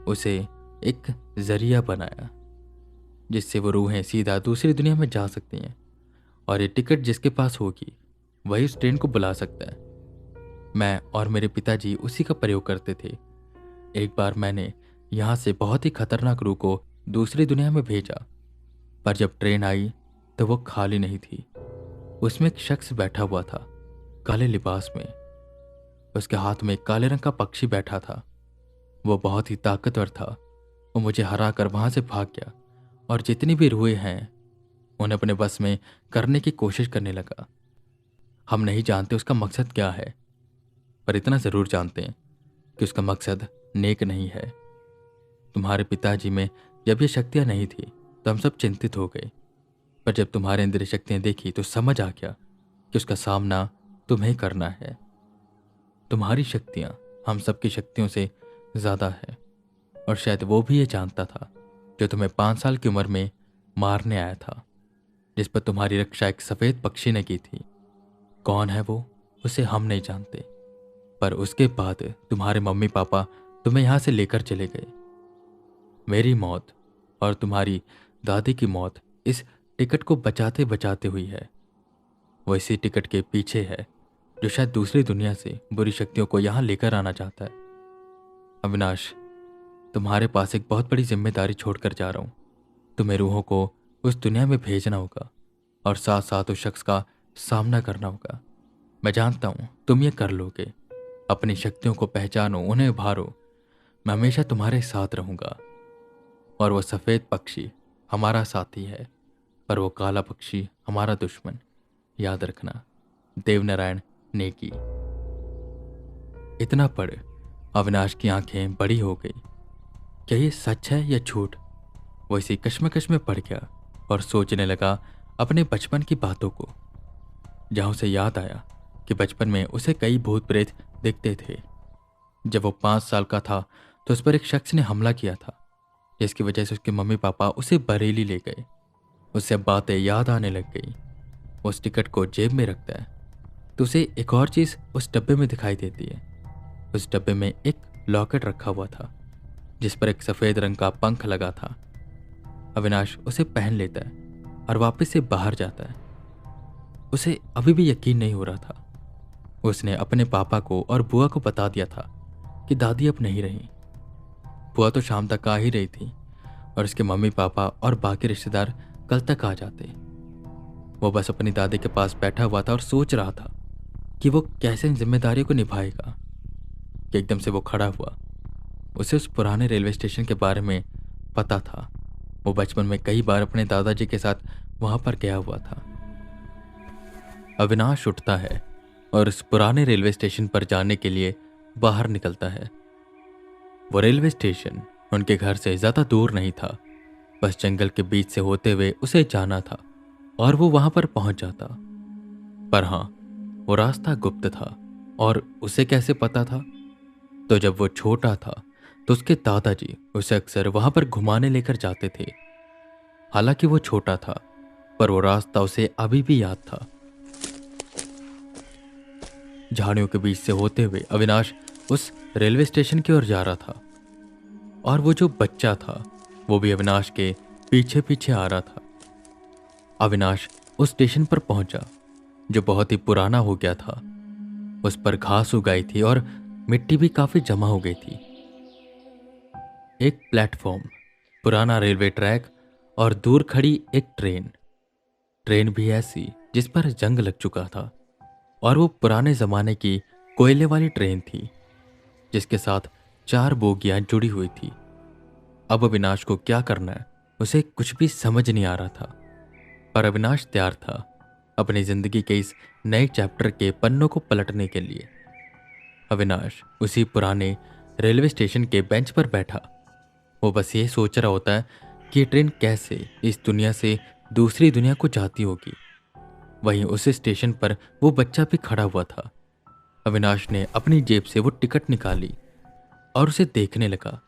उसे एक जरिया बनाया जिससे वो रूहें सीधा दूसरी दुनिया में जा सकती हैं। और ये टिकट जिसके पास होगी वही उस ट्रेन को बुला सकता है। मैं और मेरे पिताजी उसी का प्रयोग करते थे। एक बार मैंने यहाँ से बहुत ही खतरनाक रूह को दूसरी दुनिया में भेजा, पर जब ट्रेन आई तो वो खाली नहीं थी। उसमें एक शख्स बैठा हुआ था काले लिबास में। उसके हाथ में एक काले रंग का पक्षी बैठा था। वो बहुत ही ताकतवर था। वो मुझे हरा कर वहां से भाग गया और जितनी भी रूहें हैं उन्हें अपने बस में करने की कोशिश करने लगा। हम नहीं जानते उसका मकसद क्या है, पर इतना जरूर जानते हैं कि उसका मकसद नेक नहीं है। तुम्हारे पिताजी में जब ये शक्तियां नहीं थी तो हम सब चिंतित हो गए, पर जब तुम्हारे अंदर ये शक्तियां देखी तो समझ आ गया कि उसका सामना तुम्हें करना है। तुम्हारी शक्तियां हम सबकी शक्तियों से ज्यादा है और शायद वो भी ये जानता था जो तुम्हें 5 साल की उम्र में मारने आया था, जिस पर तुम्हारी रक्षा एक सफेद पक्षी ने की थी। कौन है वो उसे हम नहीं जानते, पर उसके बाद तुम्हारे मम्मी पापा तुम्हें यहां से लेकर चले गए। मेरी मौत और तुम्हारी दादी की मौत इस टिकट को बचाते बचाते हुई है। वो इसी टिकट के पीछे है जो शायद दूसरी दुनिया से बुरी शक्तियों को यहाँ लेकर आना चाहता है। अविनाश, तुम्हारे पास एक बहुत बड़ी जिम्मेदारी छोड़कर जा रहा हूँ। तुम्हें रूहों को उस दुनिया में भेजना होगा और साथ साथ उस शख्स का सामना करना होगा। मैं जानता हूँ तुम ये कर लोगे। अपनी शक्तियों को पहचानो, उन्हें उभारो। मैं हमेशा तुम्हारे साथ रहूंगा। और वो सफ़ेद पक्षी हमारा साथी है, पर वो काला पक्षी हमारा दुश्मन। याद रखना। देवनारायण नेगी। इतना पढ़ अविनाश की आंखें बड़ी हो गई। क्या ये सच है या झूठ? वो इसी कश्मकश में पड़ गया और सोचने लगा अपने बचपन की बातों को, जहां उसे याद आया कि बचपन में उसे कई भूत प्रेत दिखते थे। जब वो 5 साल का था तो उस पर एक शख्स ने हमला किया था, जिसकी वजह से उसके मम्मी पापा उसे बरेली ले गए। उससे बातें याद आने लग गई। उस टिकट को जेब में रखता है तो उसे एक और चीज उस डब्बे में दिखाई देती है। उस डब्बे में एक लॉकेट रखा हुआ था जिस पर एक सफेद रंग का पंख लगा था। अविनाश उसे पहन लेता है और वापस से बाहर जाता है। उसे अभी भी यकीन नहीं हो रहा था। उसने अपने पापा को और बुआ को बता दिया था कि दादी अब नहीं रही। बुआ तो शाम तक आ ही रही थी और उसके मम्मी पापा और बाकी रिश्तेदार कल तक आ जाते। वो बस अपनी दादी के पास बैठा हुआ था और सोच रहा था कि वो कैसे इन जिम्मेदारियों को निभाएगा कि एकदम से वो खड़ा हुआ। उसे उस पुराने रेलवे स्टेशन के बारे में पता था। वो बचपन में कई बार अपने दादाजी के साथ वहां पर गया हुआ था। अविनाश उठता है और उस पुराने रेलवे स्टेशन पर जाने के लिए बाहर निकलता है। वो रेलवे स्टेशन उनके घर से ज्यादा दूर नहीं था, बस जंगल के बीच से होते हुए उसे जाना था और वो वहां पर पहुंच जाता। पर हाँ, वो रास्ता गुप्त था। और उसे कैसे पता था? तो जब वो छोटा था तो उसके दादाजी उसे अक्सर वहां पर घुमाने लेकर जाते थे। हालांकि वो छोटा था, पर वो रास्ता उसे अभी भी याद था। झाड़ियों के बीच से होते हुए अविनाश उस रेलवे स्टेशन की ओर जा रहा था और वो जो बच्चा था वो भी अविनाश के पीछे पीछे आ रहा था। अविनाश उस स्टेशन पर पहुंचा जो बहुत ही पुराना हो गया था। उस पर घास उगाई थी और मिट्टी भी काफी जमा हो गई थी। एक प्लेटफॉर्म, पुराना रेलवे ट्रैक और दूर खड़ी एक ट्रेन भी ऐसी जिस पर जंग लग चुका था। और वो पुराने जमाने की कोयले वाली ट्रेन थी जिसके साथ 4 बोगियां जुड़ी हुई थी। अब अविनाश को क्या करना है उसे कुछ भी समझ नहीं आ रहा था, पर अविनाश तैयार था अपनी जिंदगी के इस नए चैप्टर के पन्नों को पलटने के लिए। अविनाश उसी पुराने रेलवे स्टेशन के बेंच पर बैठा। वो बस ये सोच रहा होता है कि ये ट्रेन कैसे इस दुनिया से दूसरी दुनिया को जाती होगी। वहीं उस स्टेशन पर वो बच्चा भी खड़ा हुआ था। अविनाश ने अपनी जेब से वो टिकट निकाली और उसे देखने लगा।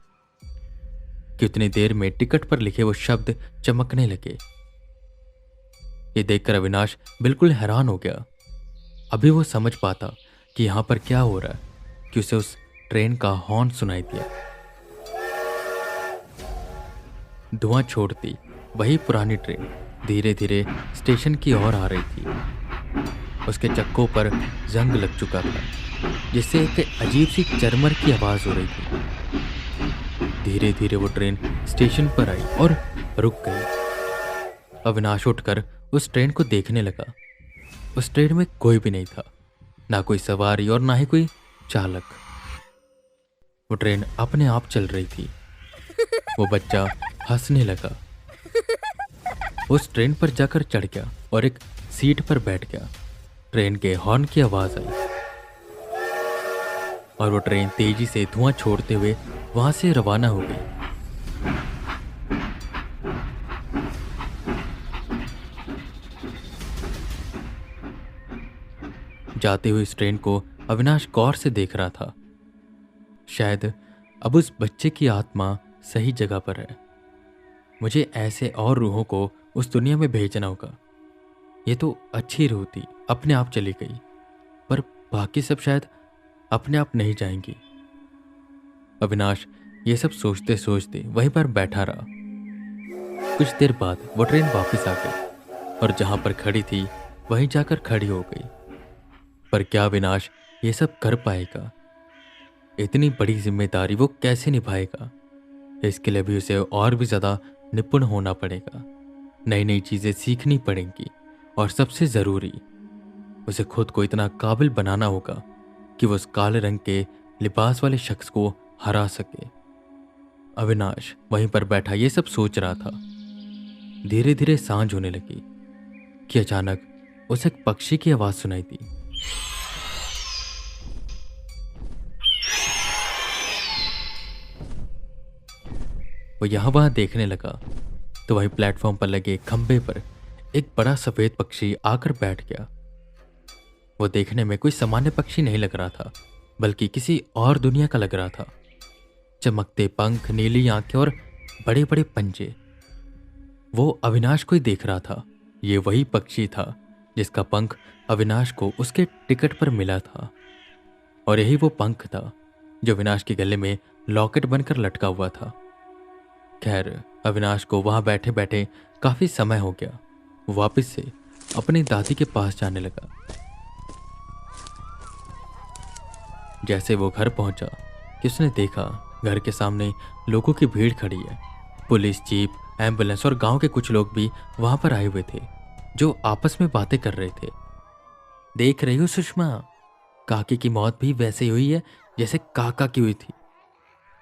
कितनी देर में टिकट पर लिखे वो शब्द चमकने लगे। ये देखकर अविनाश बिल्कुल हैरान हो गया। अभी वो समझ पाता कि यहां पर क्या हो रहा है कि उसे उस ट्रेन का हॉर्न सुनाई दिया। धुआं छोड़ती वही पुरानी ट्रेन धीरे धीरे स्टेशन की ओर आ रही थी। उसके चक्कों पर जंग लग चुका था जिससे एक अजीब सी चरमर की आवाज हो रही थी। धीरे धीरे वो ट्रेन स्टेशन पर आई और रुक गई। अविनाश उठकर उस ट्रेन को देखने लगा। उस ट्रेन में कोई भी नहीं था, ना कोई सवारी और ना ही कोई चालक। वो ट्रेन अपने आप चल रही थी। वो बच्चा हंसने लगा। उस ट्रेन पर जाकर चढ़ गया और एक सीट पर बैठ गया। ट्रेन के हॉर्न की आवाज आई और वो ट्रेन तेजी से धुआं छोड़ते हुए वहां से रवाना हो गई। जाते हुए इस ट्रेन को अविनाश गौर से देख रहा था। शायद अब उस बच्चे की आत्मा सही जगह पर है। मुझे ऐसे और रूहों को उस दुनिया में भेजना होगा। ये तो अच्छी रूह थी, अपने आप चली गई, पर बाकी सब शायद अपने आप नहीं जाएंगी। अविनाश ये सब सोचते सोचते वहीं पर बैठा रहा। कुछ देर बाद वो ट्रेन वापस आ गई और जहां पर खड़ी थी वहीं जाकर खड़ी हो गई। पर क्या अविनाश ये सब कर पाएगा? इतनी बड़ी जिम्मेदारी वो कैसे निभाएगा? इसके लिए भी उसे और भी ज्यादा निपुण होना पड़ेगा, नई नई चीजें सीखनी पड़ेंगी और सबसे जरूरी उसे खुद को इतना काबिल बनाना होगा कि वो उस काले रंग के लिबास वाले शख्स को हरा सके। अविनाश वहीं पर बैठा ये सब सोच रहा था। धीरे धीरे सांझ होने लगी कि अचानक उसे एक पक्षी की आवाज सुनाई दी। वो यहां वहां देखने लगा तो वहीं प्लेटफॉर्म पर लगे खंबे पर एक बड़ा सफेद पक्षी आकर बैठ गया। वो देखने में कोई सामान्य पक्षी नहीं लग रहा था, बल्कि किसी और दुनिया का लग रहा था। चमकते पंख, नीली आंखें और बड़े बड़े पंजे। वो अविनाश को ही देख रहा था। ये वही पक्षी था जिसका पंख अविनाश को उसके टिकट पर मिला था, और यही वो पंख था जो अविनाश के गले में लॉकेट बनकर लटका हुआ था। खैर, अविनाश को वहां बैठे बैठे काफी समय हो गया। वो वापस से अपनी दादी के पास जाने लगा। जैसे वो घर पहुंचा कि उसने देखा घर के सामने लोगों की भीड़ खड़ी है। पुलिस, जीप, एम्बुलेंस और गांव के कुछ लोग भी वहां पर आए हुए थे, जो आपस में बातें कर रहे थे। देख रही हो सुषमा, काकी की मौत भी वैसे ही हुई है जैसे काका की हुई थी।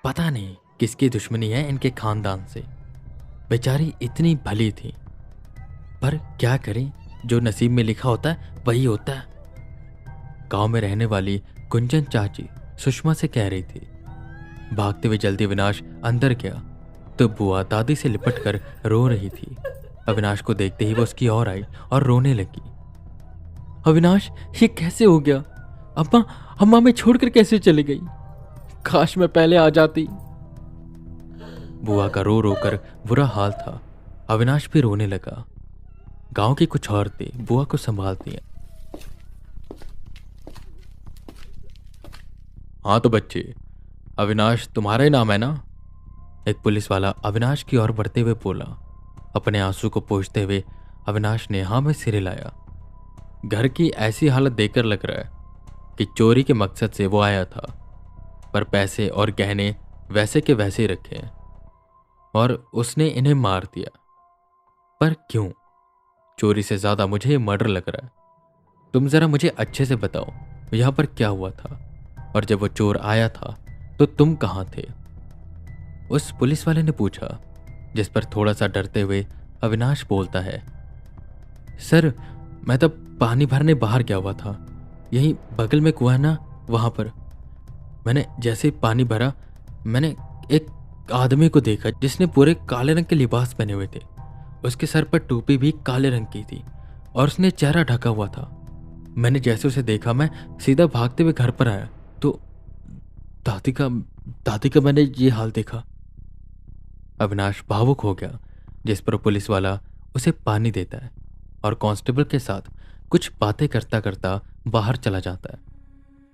पता नहीं किसकी दुश्मनी है इनके खानदान से। बेचारी इतनी भली थी, पर क्या करें, जो नसीब में लिखा होता है वही होता है। गांव में रहने वाली कुंजन चाची सुषमा से कह रही थी। भागते हुए जल्दी अविनाश अंदर गया तो बुआ दादी से लिपट कर रो रही थी। अविनाश को देखते ही वो उसकी ओर आई और रोने लगी। अविनाश, ये कैसे हो गया? अम्मा अम्मा मैं छोड़कर कैसे चली गई? काश मैं पहले आ जाती। बुआ का रो रो कर बुरा हाल था। अविनाश भी रोने लगा। गांव की कुछ औरतें बुआ को संभालती हैं। हाँ तो बच्चे, अविनाश तुम्हारा ही नाम है ना? एक पुलिस वाला अविनाश की ओर बढ़ते हुए बोला। अपने आंसू को पोंछते हुए अविनाश ने हाँ में सिर हिलाया। घर की ऐसी हालत देखकर लग रहा है कि चोरी के मकसद से वो आया था, पर पैसे और गहने वैसे के वैसे ही रखे हैं और उसने इन्हें मार दिया। पर क्यों? चोरी से ज्यादा मुझे ये मर्डर लग रहा है। तुम जरा मुझे अच्छे से बताओ यहां पर क्या हुआ था, और जब वो चोर आया था तो तुम कहां थे? उस पुलिस वाले ने पूछा, जिस पर थोड़ा सा डरते हुए अविनाश बोलता है, सर मैं तब पानी भरने बाहर गया हुआ था, यहीं बगल में कुआं है ना, वहां पर। मैंने जैसे ही पानी भरा, मैंने एक आदमी को देखा जिसने पूरे काले रंग के लिबास पहने हुए थे। उसके सर पर टोपी भी काले रंग की थी और उसने चेहरा ढका हुआ था। मैंने जैसे उसे देखा, मैं सीधा भागते हुए घर पर आया तो दादी का मैंने ये हाल देखा। अविनाश भावुक हो गया, जिस पर पुलिस वाला उसे पानी देता है और कांस्टेबल के साथ कुछ बातें करता करता बाहर चला जाता है।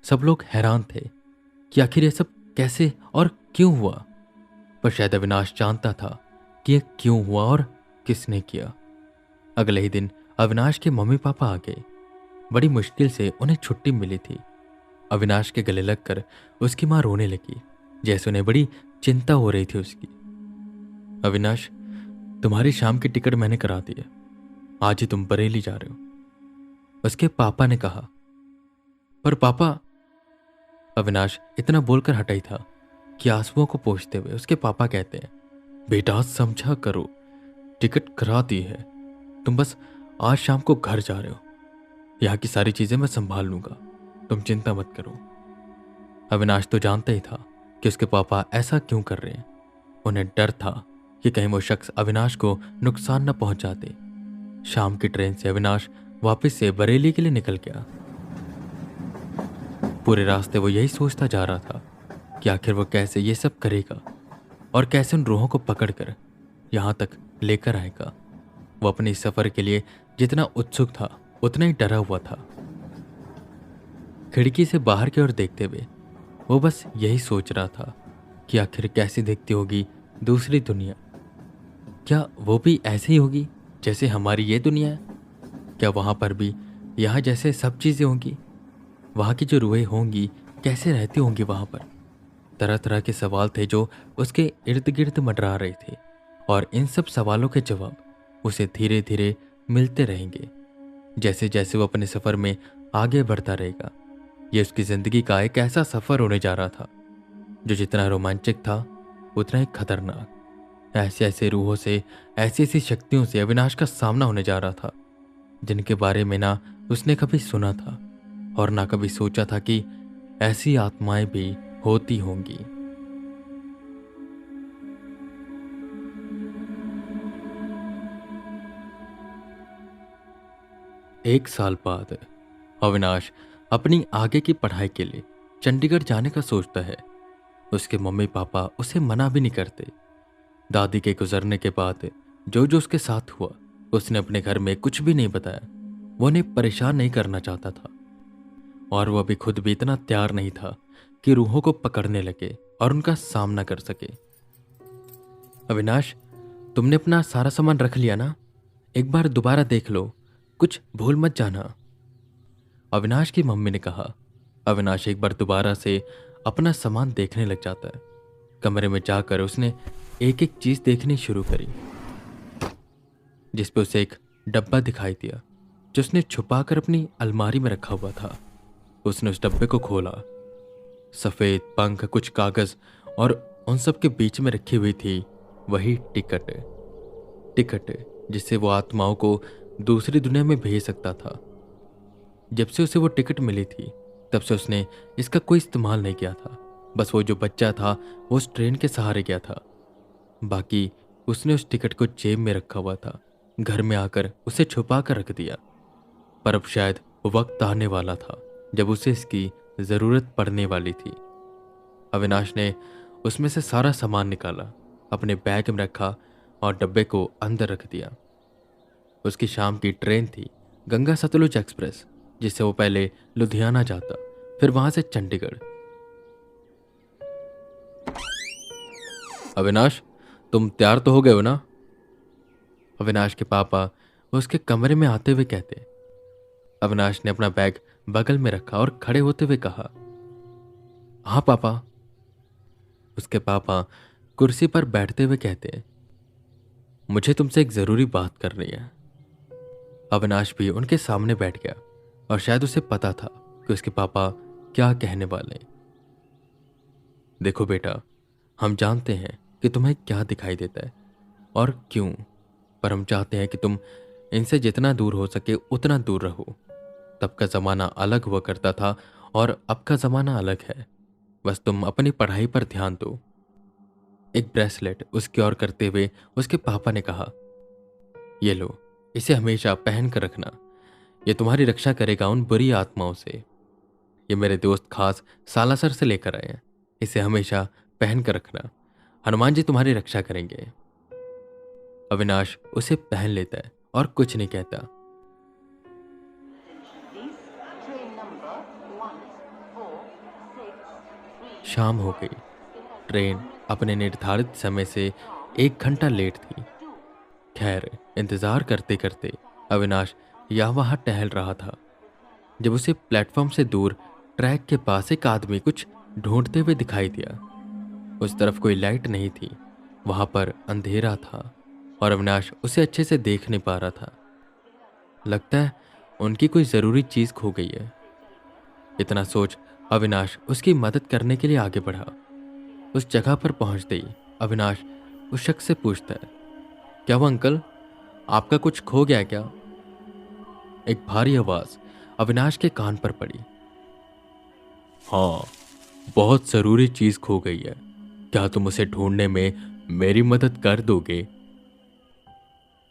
सब लोग हैरान थे कि आखिर ये सब कैसे और क्यों हुआ, पर शायद अविनाश जानता था कि ये क्यों हुआ और किसने किया। अगले ही दिन अविनाश के मम्मी पापा आ गए। बड़ी मुश्किल से उन्हें छुट्टी मिली थी। अविनाश के गले लगकर उसकी मां रोने लगी, जैसे उन्हें बड़ी चिंता हो रही थी उसकी। अविनाश, तुम्हारी शाम की टिकट मैंने करा दी है, आज ही तुम बरेली जा रहे हो, उसके पापा ने कहा। पर पापा, अविनाश इतना बोलकर हटा ही था कि आंसुओं को पोंछते हुए उसके पापा कहते हैं, बेटा समझा करो, टिकट करा दी है, तुम बस आज शाम को घर जा रहे हो, यहाँ की सारी चीजें मैं संभाल लूंगा, तुम चिंता मत करो। अविनाश तो जानता ही था कि उसके पापा ऐसा क्यों कर रहे हैं। उन्हें डर था कि कहीं वो शख्स अविनाश को नुकसान न पहुंचाते। शाम की ट्रेन से अविनाश वापस से बरेली के लिए निकल गया। पूरे रास्ते वो यही सोचता जा रहा था कि आखिर वो कैसे ये सब करेगा और कैसे उन रूहों को पकड़कर यहां तक लेकर आएगा। वो अपने इस सफर के लिए जितना उत्सुक था उतना ही डरा हुआ था। खिड़की से बाहर की ओर देखते हुए वो बस यही सोच रहा था कि आखिर कैसी दिखती होगी दूसरी दुनिया। क्या वो भी ऐसे ही होगी जैसे हमारी ये दुनिया है? क्या वहाँ पर भी यहाँ जैसे सब चीज़ें होंगी? वहाँ की जो रूहें होंगी कैसे रहती होंगी वहाँ पर? तरह तरह के सवाल थे जो उसके इर्द गिर्द मंडरा रहे थे, और इन सब सवालों के जवाब उसे धीरे धीरे मिलते रहेंगे जैसे जैसे वो अपने सफ़र में आगे बढ़ता रहेगा। ये उसकी ज़िंदगी का एक ऐसा सफ़र होने जा रहा था जो जितना रोमांचक था उतना ही खतरनाक। ऐसे ऐसे रूहों से, ऐसी ऐसी शक्तियों से अविनाश का सामना होने जा रहा था जिनके बारे में ना उसने कभी सुना था और ना कभी सोचा था कि ऐसी आत्माएं भी होती होंगी। एक साल बाद अविनाश अपनी आगे की पढ़ाई के लिए चंडीगढ़ जाने का सोचता है। उसके मम्मी पापा उसे मना भी नहीं करते। दादी के गुजरने के बाद जो जो उसके साथ हुआ उसने अपने घर में कुछ भी नहीं बताया। वो उन्हें परेशान नहीं करना चाहता था, और वो अभी खुद भी इतना तैयार नहीं था कि रूहों को पकड़ने लगे और उनका सामना कर सके। अविनाश, तुमने अपना सारा सामान रख लिया ना? एक बार दोबारा देख लो, कुछ भूल मत जाना, अविनाश की मम्मी ने कहा। अविनाश एक बार दोबारा से अपना सामान देखने लग जाता है। कमरे में जाकर उसने एक एक चीज देखनी शुरू करी, जिसपे उसे एक डब्बा दिखाई दिया जो उसने छुपाकर अपनी अलमारी में रखा हुआ था। उसने उस डब्बे को खोला। सफेद पंख, कुछ कागज, और उन सब के बीच में रखी हुई थी वही टिकट। टिकट जिससे वो आत्माओं को दूसरी दुनिया में भेज सकता था। जब से उसे वो टिकट मिली थी तब से उसने इसका कोई इस्तेमाल नहीं किया था। बस वो जो बच्चा था वो उस ट्रेन के सहारे गया था। बाकी उसने उस टिकट को जेब में रखा हुआ था। घर में आकर उसे छुपा कर रख दिया। पर अब शायद वक्त आने वाला था जब उसे इसकी जरूरत पड़ने वाली थी। अविनाश ने उसमें से सारा सामान निकाला, अपने बैग में रखा और डब्बे को अंदर रख दिया। उसकी शाम की ट्रेन थी, गंगा सतलुज एक्सप्रेस, जिससे वो पहले लुधियाना जाता, फिर वहां से चंडीगढ़। अविनाश, तुम तैयार तो हो गए हो ना? अविनाश के पापा उसके कमरे में आते हुए कहते। अविनाश ने अपना बैग बगल में रखा और खड़े होते हुए कहा, हाँ पापा। उसके पापा कुर्सी पर बैठते हुए कहते, मुझे तुमसे एक जरूरी बात करनी है। अविनाश भी उनके सामने बैठ गया और शायद उसे पता था कि उसके पापा क्या कहने वाले। देखो बेटा, हम जानते हैं कि तुम्हें क्या दिखाई देता है और क्यों, पर हम चाहते हैं कि तुम इनसे जितना दूर हो सके उतना दूर रहो। तब का ज़माना अलग हुआ करता था और अब का ज़माना अलग है। बस तुम अपनी पढ़ाई पर ध्यान दो। एक ब्रेसलेट उसकी ओर करते हुए उसके पापा ने कहा, ये लो, इसे हमेशा पहन कर रखना। ये तुम्हारी रक्षा करेगा उन बुरी आत्माओं से। ये मेरे दोस्त खास सालासर से लेकर आए हैं। इसे हमेशा पहन कर रखना। हनुमान जी तुम्हारी रक्षा करेंगे। अविनाश उसे पहन लेता है और कुछ नहीं कहता। शाम हो गई। ट्रेन अपने निर्धारित समय से 1 घंटा लेट थी। खैर, इंतजार करते करते अविनाश यहाँ वहाँ टहल रहा था जब उसे प्लेटफॉर्म से दूर ट्रैक के पास एक आदमी कुछ ढूंढते हुए दिखाई दिया। उस तरफ कोई लाइट नहीं थी, वहां पर अंधेरा था और अविनाश उसे अच्छे से देख नहीं पा रहा था। लगता है उनकी कोई जरूरी चीज खो गई है। इतना सोच अविनाश उसकी मदद करने के लिए आगे बढ़ा। उस जगह पर पहुंचते ही अविनाश उस शख्स से पूछता है, क्या वो अंकल, आपका कुछ खो गया क्या? एक भारी आवाज अविनाश के कान पर पड़ी। हाँ, बहुत जरूरी चीज खो गई है। क्या तुम उसे ढूंढने में मेरी मदद कर दोगे?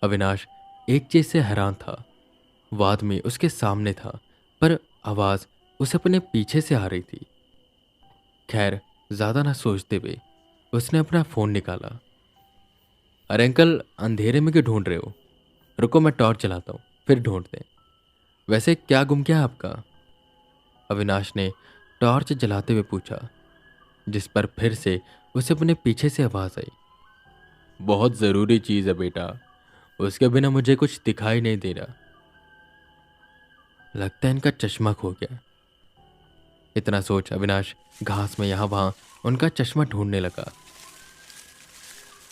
अविनाश एक चीज से हैरान था। वो आदमी उसके सामने था, पर आवाज उसे अपने पीछे से आ रही थी। खैर, ज्यादा ना सोचते हुए उसने अपना फोन निकाला। अरे अंकल, अंधेरे में क्यों ढूंढ रहे हो? रुको, मैं टॉर्च चलाता हूँ, फिर ढूंढते हैं। वैसे क्या गुम गया आपका? अविनाश ने टॉर्च जलाते हुए पूछा, जिस पर फिर से उसे अपने पीछे से आवाज आई। बहुत ज़रूरी चीज़ है बेटा, उसके बिना मुझे कुछ दिखाई नहीं दे रहा। लगता है इनका चश्मा खो गया। इतना सोच अविनाश घास में यहाँ वहाँ उनका चश्मा ढूंढने लगा।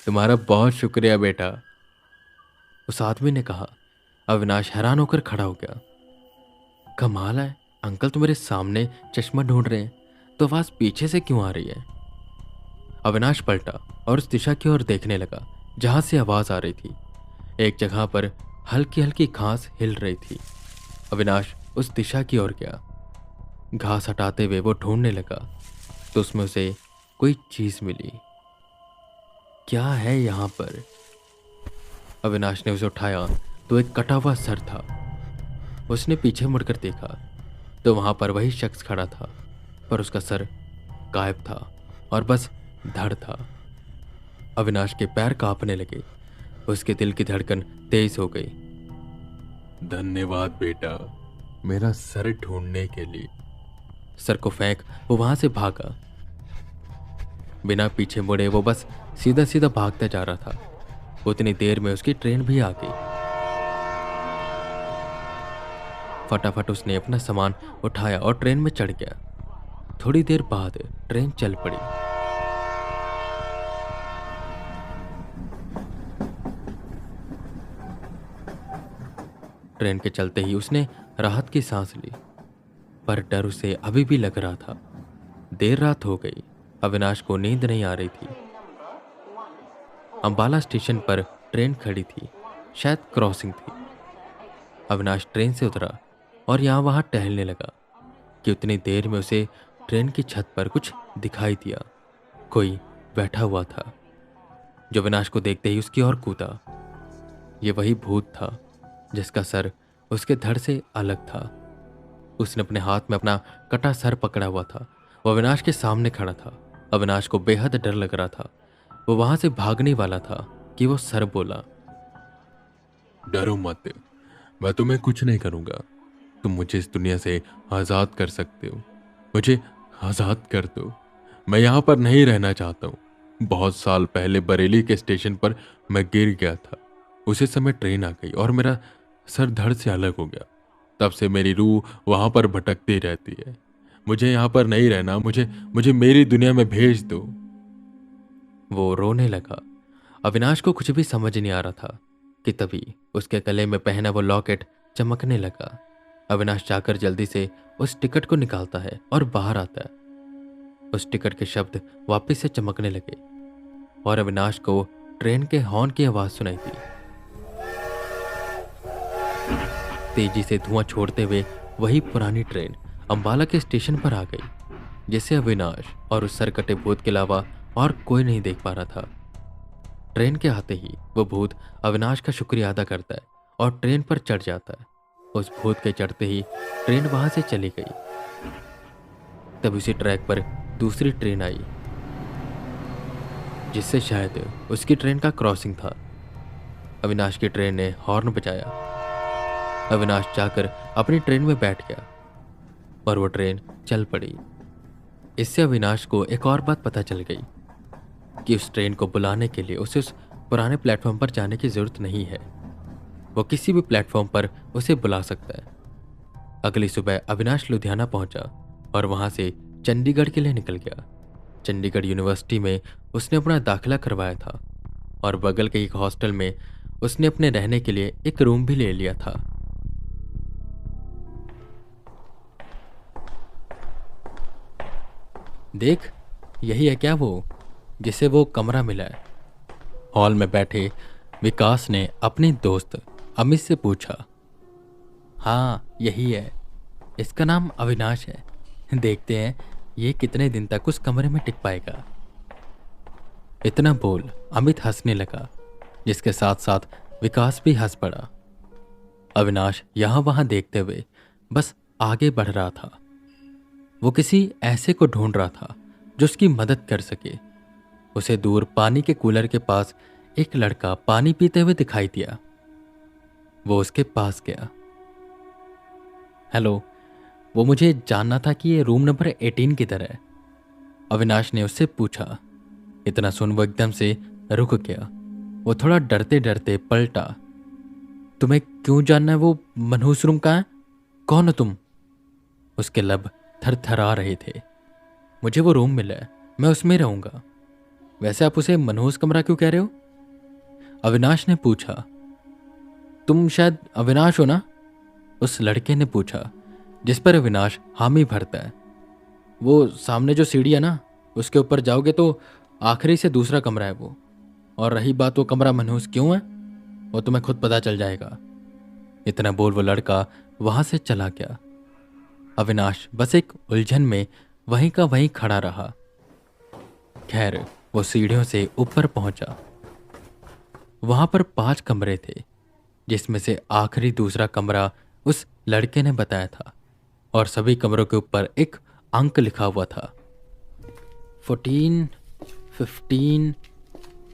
तुम्हारा बहुत शुक्रिया बेटा, उस आदमी ने कहा। अविनाश हैरान होकर खड़ा हो गया। कमाल है, अंकल तो मेरे सामने चश्मा ढूंढ रहे हैं, तो आवाज पीछे से क्यों आ रही है? अविनाश पलटा और उस दिशा की ओर देखने लगा जहां से आवाज आ रही थी। एक जगह पर हल्की हल्की घास हिल रही थी। अविनाश उस दिशा की ओर गया। घास हटाते हुए वो ढूंढने लगा तो उसमें उसे कोई चीज मिली। क्या है यहाँ पर? अविनाश ने उसे उठाया तो एक कटा हुआ सर था। उसने पीछे मुड़कर देखा तो वहां पर वही शख्स खड़ा था, पर उसका सर गायब था और बस धड़ था। अविनाश के पैर कांपने लगे, उसके दिल की धड़कन तेज हो गई। धन्यवाद बेटा, मेरा सर ढूंढने के लिए। सर को फेंक वो वहां से भागा। बिना पीछे मुड़े वो बस सीधा सीधा भागता जा रहा था। उतनी देर में उसकी ट्रेन भी आ गई। फटाफट उसने अपना सामान उठाया और ट्रेन में चढ़ गया। थोड़ी देर बाद ट्रेन चल पड़ी। ट्रेन के चलते ही उसने राहत की सांस ली, पर डर उसे अभी भी लग रहा था। देर रात हो गई, अविनाश को नींद नहीं आ रही थी। अंबाला स्टेशन पर ट्रेन खड़ी थी, शायद क्रॉसिंग थी। अविनाश ट्रेन से उतरा और यहाँ वहाँ टहलने लगा कि उतनी देर में उसे ट्रेन की छत पर कुछ दिखाई दिया। कोई बैठा हुआ था जो अविनाश को देखते ही उसकी ओर कूदा। ये वही भूत था जिसका सर उसके धड़ से अलग था। उसने अपने हाथ में अपना कटा सर पकड़ा हुआ था। वो अविनाश के सामने खड़ा था। अविनाश को बेहद डर लग रहा था। वो वहां से भागने वाला था कि वो सर बोला, डरो मत, मैं तुम्हें कुछ नहीं करूंगा। तुम मुझे इस दुनिया से आज़ाद कर सकते हो। मुझे आज़ाद कर दो। मैं यहाँ पर नहीं रहना चाहता हूँ। बहुत साल पहले बरेली के स्टेशन पर मैं गिर गया था। उसी समय ट्रेन आ गई और मेरा सर धड़ से अलग हो गया। तब से मेरी रूह वहाँ पर भटकती रहती है। मुझे यहाँ पर नहीं रहना। मुझे मेरी दुनिया में भेज दो। वो रोने लगा। अविनाश को कुछ भी समझ नहीं आ रहा था कि तभी उसके गले में पहना वो लॉकेट चमकने लगा। अविनाश जाकर जल्दी से उस टिकट को निकालता है और बाहर आता है। उस टिकट के शब्द वापस से चमकने लगे और अविनाश को ट्रेन के हॉर्न की आवाज सुनाई दी। तेजी से धुआं छोड़ते हुए वही पुरानी ट्रेन अंबाला के स्टेशन पर आ गई, जिसे अविनाश और उस सरकटे भूत के अलावा और कोई नहीं देख पा रहा था। ट्रेन के आते ही वो भूत अविनाश का शुक्रिया अदा करता है और ट्रेन पर चढ़ जाता है। उस भूत के चढ़ते ही ट्रेन वहां से चली गई। तब उसी ट्रैक पर दूसरी ट्रेन आई, जिससे शायद उसकी ट्रेन का क्रॉसिंग था। अविनाश की ट्रेन ने हॉर्न बजाया। अविनाश जाकर अपनी ट्रेन में बैठ गया और वो ट्रेन चल पड़ी। इससे अविनाश को एक और बात पता चल गई कि उस ट्रेन को बुलाने के लिए उसे उस पुराने प्लेटफॉर्म पर जाने की जरूरत नहीं है। वो किसी भी प्लेटफॉर्म पर उसे बुला सकता है। अगली सुबह अविनाश लुधियाना पहुंचा और वहां से चंडीगढ़ के लिए निकल गया। चंडीगढ़ यूनिवर्सिटी में उसने अपना दाखिला करवाया था और बगल के एक हॉस्टल में उसने अपने रहने के लिए एक रूम भी ले लिया था। देख, यही है क्या वो जिसे वो कमरा मिला है? हॉल में बैठे विकास ने अपने दोस्त अमित से पूछा। हाँ, यही है। इसका नाम अविनाश है। देखते हैं ये कितने दिन तक उस कमरे में टिक पाएगा। इतना बोल अमित हंसने लगा, जिसके साथ साथ विकास भी हंस पड़ा। अविनाश यहाँ वहाँ देखते हुए बस आगे बढ़ रहा था। वो किसी ऐसे को ढूंढ रहा था जो उसकी मदद कर सके। उसे दूर पानी के कूलर के पास एक लड़का पानी पीते हुए दिखाई दिया। वो उसके पास गया। हेलो, वो मुझे जानना था कि ये रूम नंबर 18 किधर है? अविनाश ने उससे पूछा। इतना सुन वो एकदम से रुक गया वो थोड़ा डरते डरते पलटा। तुम्हें क्यों जानना है वो मनहूस रूम कहाँ है? कौन हो तुम? उसके लब थरथरा रहे थे। मुझे वो रूम मिला है, मैं उसमें रहूंगा। वैसे आप उसे मनहूस कमरा क्यों कह रहे हो? अविनाश ने पूछा। तुम शायद अविनाश हो ना? उस लड़के ने पूछा, जिस पर अविनाश हामी भरता है। वो सामने जो सीढ़ी है ना, उसके ऊपर जाओगे तो आखिरी से दूसरा कमरा है वो। और रही बात वो कमरा मनहूस क्यों है, वो तुम्हें खुद पता चल जाएगा। इतना बोल वो लड़का वहां से चला गया। अविनाश बस एक उलझन में वहीं का वहीं खड़ा रहा। खैर, वो सीढ़ियों से ऊपर पहुंचा। वहां पर 5 कमरे थे, जिसमें से आखिरी दूसरा कमरा उस लड़के ने बताया था। और सभी कमरों के ऊपर एक अंक लिखा हुआ था। 14, 15,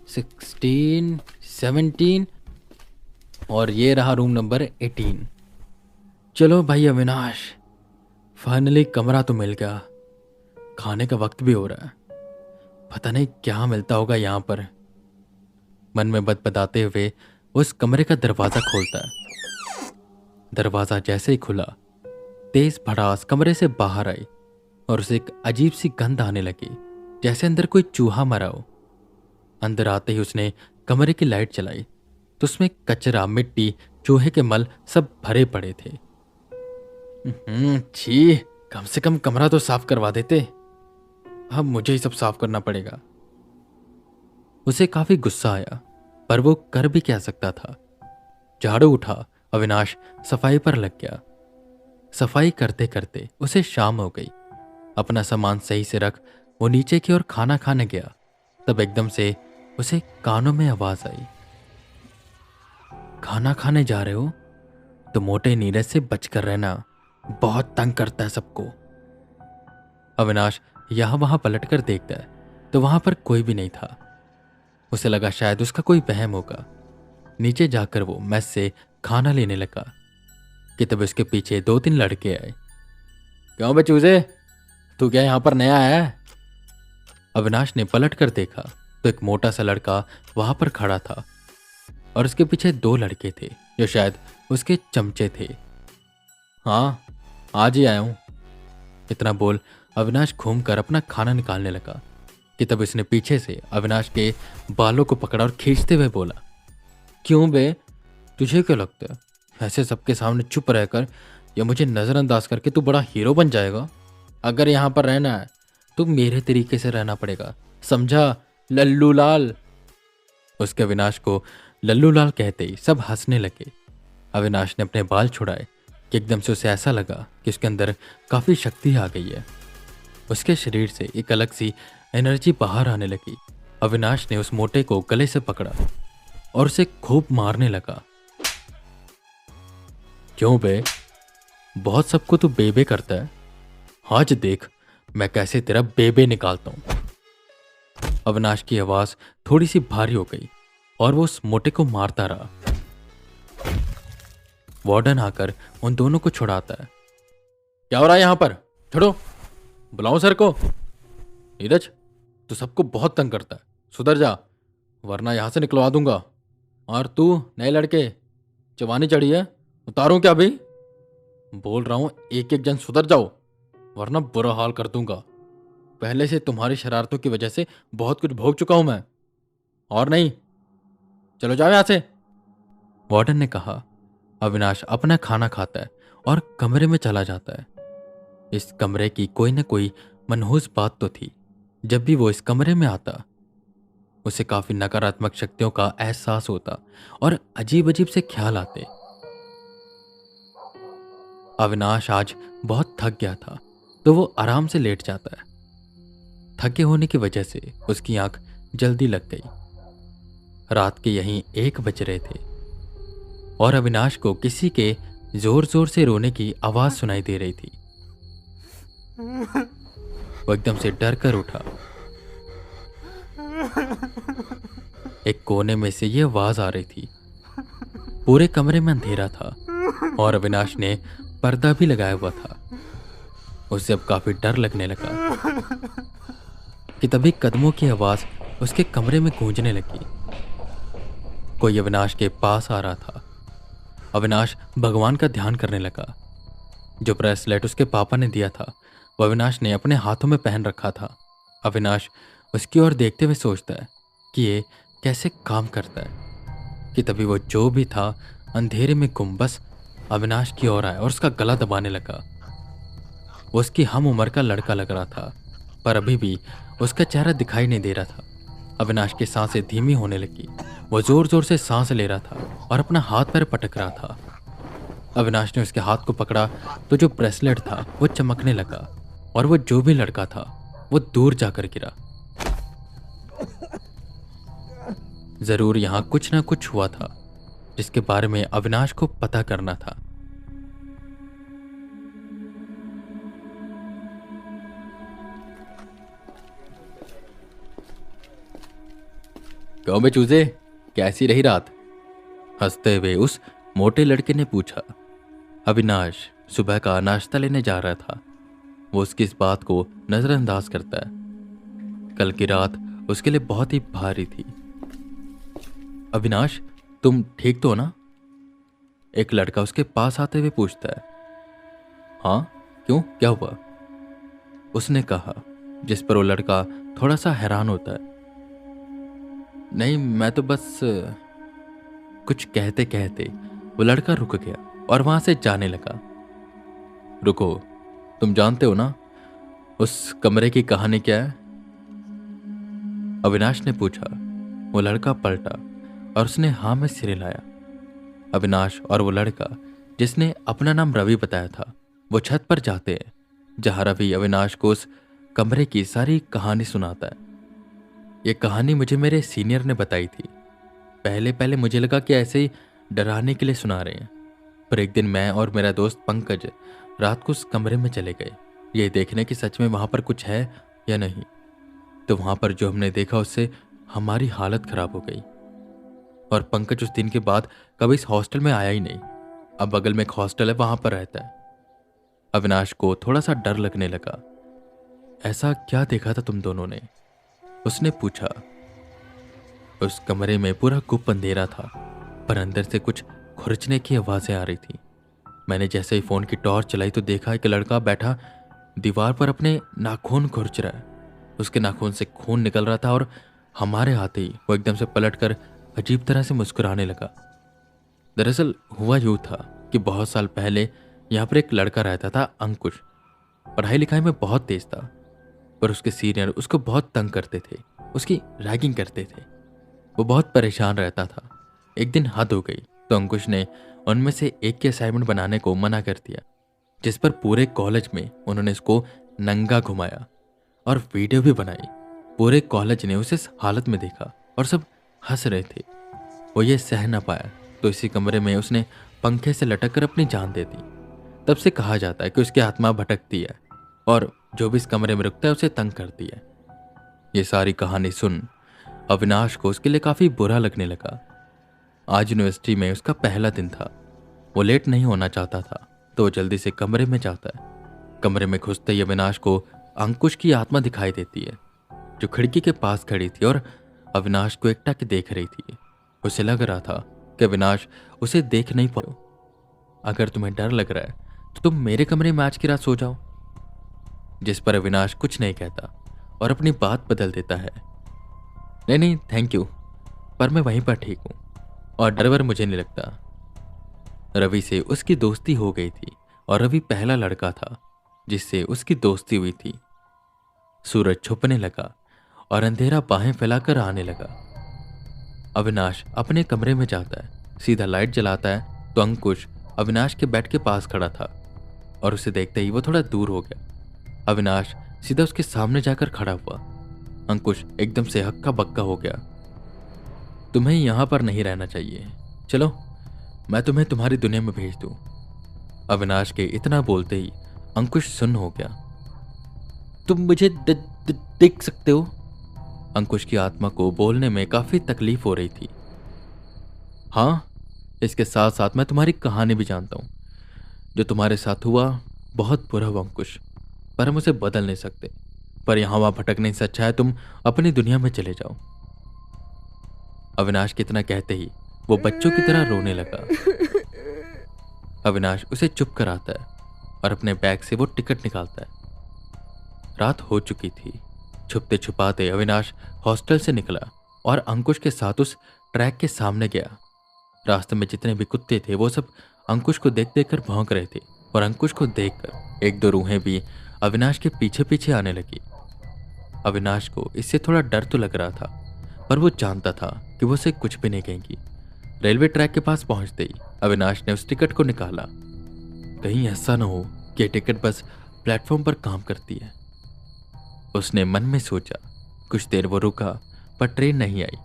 16, 17 और ये रहा रूम नंबर 18। चलो भाई अविनाश, फाइनली कमरा तो मिल गया। खाने का वक्त भी हो रहा है। पता नहीं क्या मिलता होगा यहाँ पर। मन में बदबदाते हुए उस कमरे का दरवाजा खोलता है। दरवाजा जैसे ही खुला, तेज भड़ास कमरे से बाहर आई और उसे एक अजीब सी गंध आने लगी, जैसे अंदर कोई चूहा मरा हो। अंदर आते ही उसने कमरे की लाइट जलाई तो उसमें कचरा, मिट्टी, चूहे के मल सब भरे पड़े थे। छी, कम से कम कमरा तो साफ करवा देते। अब मुझे ही सब साफ करना पड़ेगा। उसे काफी गुस्सा आया, पर वो कर भी क्या सकता था। झाड़ू उठा, अविनाश सफाई पर लग गया। सफाई करते करते उसे शाम हो गई। अपना सामान सही से रख वो नीचे की ओर खाना खाने गया, तब एकदम से उसे कानों में आवाज आई। खाना खाने जा रहे हो तो मोटे नीरज से बचकर रहना, बहुत तंग करता है सबको। अविनाश यहां वहां पलटकर देखता है तो वहां पर कोई भी नहीं था। उसे लगा शायद उसका कोई वहम होगा। नीचे जाकर वो मेस से खाना लेने लगा कि तब उसके पीछे 2-3 लड़के आए। क्यों बे चूजे, तू क्या यहां पर नया है? अविनाश ने पलट कर देखा तो एक मोटा सा लड़का वहां पर खड़ा था और उसके पीछे 2 लड़के थे जो शायद उसके चमचे थे। हाँ, आज ही आया हूं। इतना बोल अविनाश घूमकर अपना खाना निकालने लगा कि तब उसने पीछे से अविनाश के बालों को पकड़ा और खींचते हुए बोला, क्यों बे, तुझे क्यों लगता है ऐसे सबके सामने चुप रहकर या मुझे नजरअंदाज करके तू बड़ा हीरो बन जाएगा? अगर यहाँ पर रहना है तो मेरे तरीके से रहना पड़ेगा, समझा लल्लू लाल? उसके अविनाश को लल्लू लाल कहते ही सब हंसने लगे। अविनाश ने अपने बाल छुड़ाए कि एकदम से उसे ऐसा लगा कि उसके अंदर काफी शक्ति आ गई है। उसके शरीर से एक अलग सी एनर्जी बाहर आने लगी। अविनाश ने उस मोटे को गले से पकड़ा और उसे खूब मारने लगा। क्यों बे, बहुत सबको तू बेबे करता है। आज देख मैं कैसे तेरा बेबे निकालता हूं। अविनाश की आवाज थोड़ी सी भारी हो गई और वो उस मोटे को मारता रहा। वार्डन आकर उन दोनों को छुड़ाता है। क्या हो रहा है यहां पर? छोड़ो, बुलाओ सर को। नीरज, तू सबको बहुत तंग करता है, सुधर जा वरना यहां से निकलवा दूंगा। और तू नए लड़के, जवानी चढ़ी है, उतारूं क्या भाई? बोल रहा हूं एक एक जन सुधर जाओ वरना बुरा हाल कर दूंगा। पहले से तुम्हारी शरारतों की वजह से बहुत कुछ भोग चुका हूं मैं। और नहीं, चलो जाओ यहां से, वार्डन ने कहा। अविनाश अपना खाना खाता है और कमरे में चला जाता है। इस कमरे की कोई न कोई मनहूस बात तो थी। जब भी वो इस कमरे में आता उसे काफी नकारात्मक शक्तियों का एहसास होता और अजीब अजीब से ख्याल आते। अविनाश आज बहुत थक गया था तो वो आराम से लेट जाता है। थके होने की वजह से उसकी आंख जल्दी लग गई। रात के यहीं 1 बज रहे थे और अविनाश को किसी के जोर जोर से रोने की आवाज सुनाई दे रही थी। वो एकदम से डर कर उठा। एक कोने में से ये आवाज आ रही थी। पूरे कमरे में अंधेरा था और अविनाश ने पर्दा भी लगाया हुआ था। उसे अब काफी डर लगने लगा कि तभी कदमों की आवाज उसके कमरे में गूंजने लगी। कोई अविनाश के पास आ रहा था। अविनाश भगवान का ध्यान करने लगा। जो ब्रेसलेट उसके पापा ने दिया था वो अविनाश ने अपने हाथों में पहन रखा था। अविनाश उसकी ओर देखते हुए सोचता है कि ये कैसे काम करता है कि तभी वो जो भी था अंधेरे में गुम बस अविनाश की ओर आया और उसका गला दबाने लगा। वो उसकी हम उम्र का लड़का लग रहा था, पर अभी भी उसका चेहरा दिखाई नहीं दे रहा था। अविनाश की सांसें धीमी होने लगी। वो जोर जोर से सांस ले रहा था और अपना हाथ पैर पटक रहा था। अविनाश ने उसके हाथ को पकड़ा तो जो ब्रेसलेट था वो चमकने लगा और वो जो भी लड़का था वो दूर जाकर गिरा। जरूर यहाँ कुछ ना कुछ हुआ था जिसके बारे में अविनाश को पता करना था। क्यों बे चूजे, कैसी रही रात? हंसते हुए उस मोटे लड़के ने पूछा। अविनाश सुबह का नाश्ता लेने जा रहा था। वो उसकी इस बात को नजरअंदाज करता है। कल की रात उसके लिए बहुत ही भारी थी। अविनाश, तुम ठीक तो हो ना? एक लड़का उसके पास आते हुए पूछता है। हाँ, क्यों, क्या हुआ? उसने कहा, जिस पर वो लड़का थोड़ा सा हैरान होता है। नहीं, मैं तो बस कुछ कहते कहते वो लड़का रुक गया और वहां से जाने लगा। रुको, तुम जानते हो ना उस कमरे की कहानी क्या है? अविनाश ने पूछा। वो लड़का पलटा और उसने हाँ में सिर हिलाया। अविनाश और वो लड़का जिसने अपना नाम रवि बताया था वो छत पर जाते हैं, जहां रवि अविनाश को उस कमरे की सारी कहानी सुनाता है। ये कहानी मुझे मेरे सीनियर ने बताई थी। पहले पहले मुझे लगा कि ऐसे ही डराने के लिए सुना रहे हैं, पर एक दिन मैं और मेरा दोस्त पंकज रात को उस कमरे में चले गए, ये देखने कि सच में वहां पर कुछ है या नहीं। तो वहां पर जो हमने देखा उससे हमारी हालत खराब हो गई और पंकज उस दिन के बाद कभी इस हॉस्टल में आया ही नहीं। अब बगल में एक हॉस्टल है, वहां पर रहता है। अविनाश को थोड़ा सा डर लगने लगा। ऐसा क्या देखा था तुम दोनों ने? उसने पूछा। उस कमरे में पूरा गुप्त अंधेरा था, पर अंदर से कुछ खुरचने की आवाजें आ रही थी। मैंने जैसे ही फोन की टॉर्च चलाई तो देखा एक लड़का बैठा दीवार पर अपने नाखून खुरच रहा है। उसके नाखून से खून निकल रहा था और हमारे आते ही वो एकदम से पलटकर अजीब तरह से मुस्कुराने लगा। दरअसल हुआ यूं था कि बहुत साल पहले यहाँ पर एक लड़का रहता था, अंकुश। पढ़ाई लिखाई में बहुत तेज था, पर उसके सीनियर उसको बहुत तंग करते थे, उसकी रैगिंग करते थे। वो बहुत परेशान रहता था। एक दिन हद हो गई तो अंकुश ने उनमें से एक की असाइनमेंट बनाने को मना कर दिया, जिस पर पूरे कॉलेज में उन्होंने इसको नंगा घुमाया और वीडियो भी बनाई। पूरे कॉलेज ने उसे इस हालत में देखा और सब हंस रहे थे। वो ये सह न पाया तो इसी कमरे में उसने पंखे से लटक कर अपनी जान दे दी। तब से कहा जाता है कि उसकी आत्मा भटकती है और जो भी इस कमरे में रुकता है उसे तंग करती है। ये सारी कहानी सुन अविनाश को उसके लिए काफी बुरा लगने लगा। आज यूनिवर्सिटी में उसका पहला दिन था। वो लेट नहीं होना चाहता था तो वो जल्दी से कमरे में जाता है। कमरे में घुसते ही अविनाश को अंकुश की आत्मा दिखाई देती है, जो खिड़की के पास खड़ी थी और अविनाश को एकटक देख रही थी। उसे लग रहा था कि अविनाश उसे देख नहीं पाओ। अगर तुम्हें डर लग रहा है तो तुम मेरे कमरे में आज की रात सो जाओ। जिस पर अविनाश कुछ नहीं कहता और अपनी बात बदल देता है। नहीं नहीं, थैंक यू, पर मैं वहीं पर ठीक हूं और डर वर मुझे नहीं लगता। रवि से उसकी दोस्ती हो गई थी और रवि पहला लड़का था जिससे उसकी दोस्ती हुई थी। सूरज छुपने लगा और अंधेरा बाहें फैलाकर आने लगा। अविनाश अपने कमरे में जाता है, सीधा लाइट जलाता है तो अंकुश अविनाश के बेड के पास खड़ा था और उसे देखते ही वो थोड़ा दूर हो गया। अविनाश सीधा उसके सामने जाकर खड़ा हुआ। अंकुश एकदम से हक्का बक्का हो गया। तुम्हें यहां पर नहीं रहना चाहिए, चलो मैं तुम्हें तुम्हारी दुनिया में भेज दूं। अविनाश के इतना बोलते ही अंकुश सुन्न हो गया। तुम मुझे देख सकते हो? अंकुश की आत्मा को बोलने में काफी तकलीफ हो रही थी। हाँ, इसके साथ साथ मैं तुम्हारी कहानी भी जानता हूं। जो तुम्हारे साथ हुआ बहुत बुरा हुआ अंकुश, पर हम उसे बदल नहीं सकते। पर यहां वहां भटकने से अच्छा है तुम अपनी दुनिया में चले जाओ। अविनाश के इतना कहते ही वो बच्चों की तरह रोने लगा। अविनाश उसे चुप कराता है और अपने बैग से वो टिकट निकालता है। रात हो चुकी थी। छुपते छुपाते अविनाश हॉस्टल से निकला और अंकुश के साथ उस ट्रैक के सामने गया। रास्ते में जितने भी कुत्ते थे वो सब अंकुश को देख देख कर भौंक रहे थे और अंकुश को देखकर एक दो रूहें भी अविनाश के पीछे पीछे आने लगी। अविनाश को इससे थोड़ा डर तो लग रहा था, पर वो जानता था कि वो उसे कुछ भी नहीं कहेंगी। रेलवे ट्रैक के पास पहुंचते ही अविनाश ने उस टिकट को निकाला। कहीं ऐसा न हो कि टिकट बस प्लेटफॉर्म पर काम करती है, उसने मन में सोचा। कुछ देर वो रुका पर ट्रेन नहीं आई।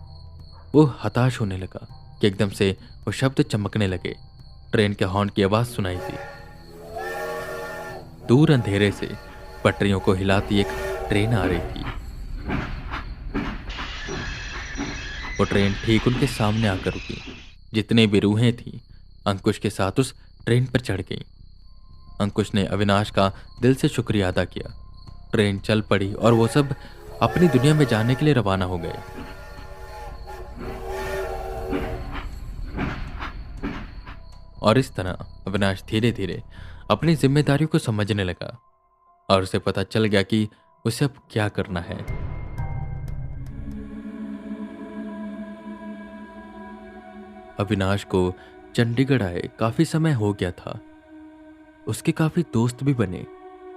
वो हताश होने लगा कि एकदम से वो शब्द चमकने लगे। ट्रेन के हॉर्न की आवाज सुनाई दी। दूर अंधेरे से पटरियों को हिलाती एक ट्रेन आ रही थी। वो ट्रेन ठीक उनके सामने आकर रुकी। जितने भी रूहें थीं अंकुश के साथ उस ट्रेन पर चढ़ गईं। अंकुश ने अविनाश का दिल से शुक्रिया अदा किया। ट्रेन चल पड़ी और वो सब अपनी दुनिया में जाने के लिए रवाना हो गए। और इस तरह अविनाश धीरे धीरे अपनी जिम्मेदारियों को समझने लगा और उसे पता चल गया कि उसे अब क्या करना है। अविनाश को चंडीगढ़ आए काफी समय हो गया था। उसके काफी दोस्त भी बने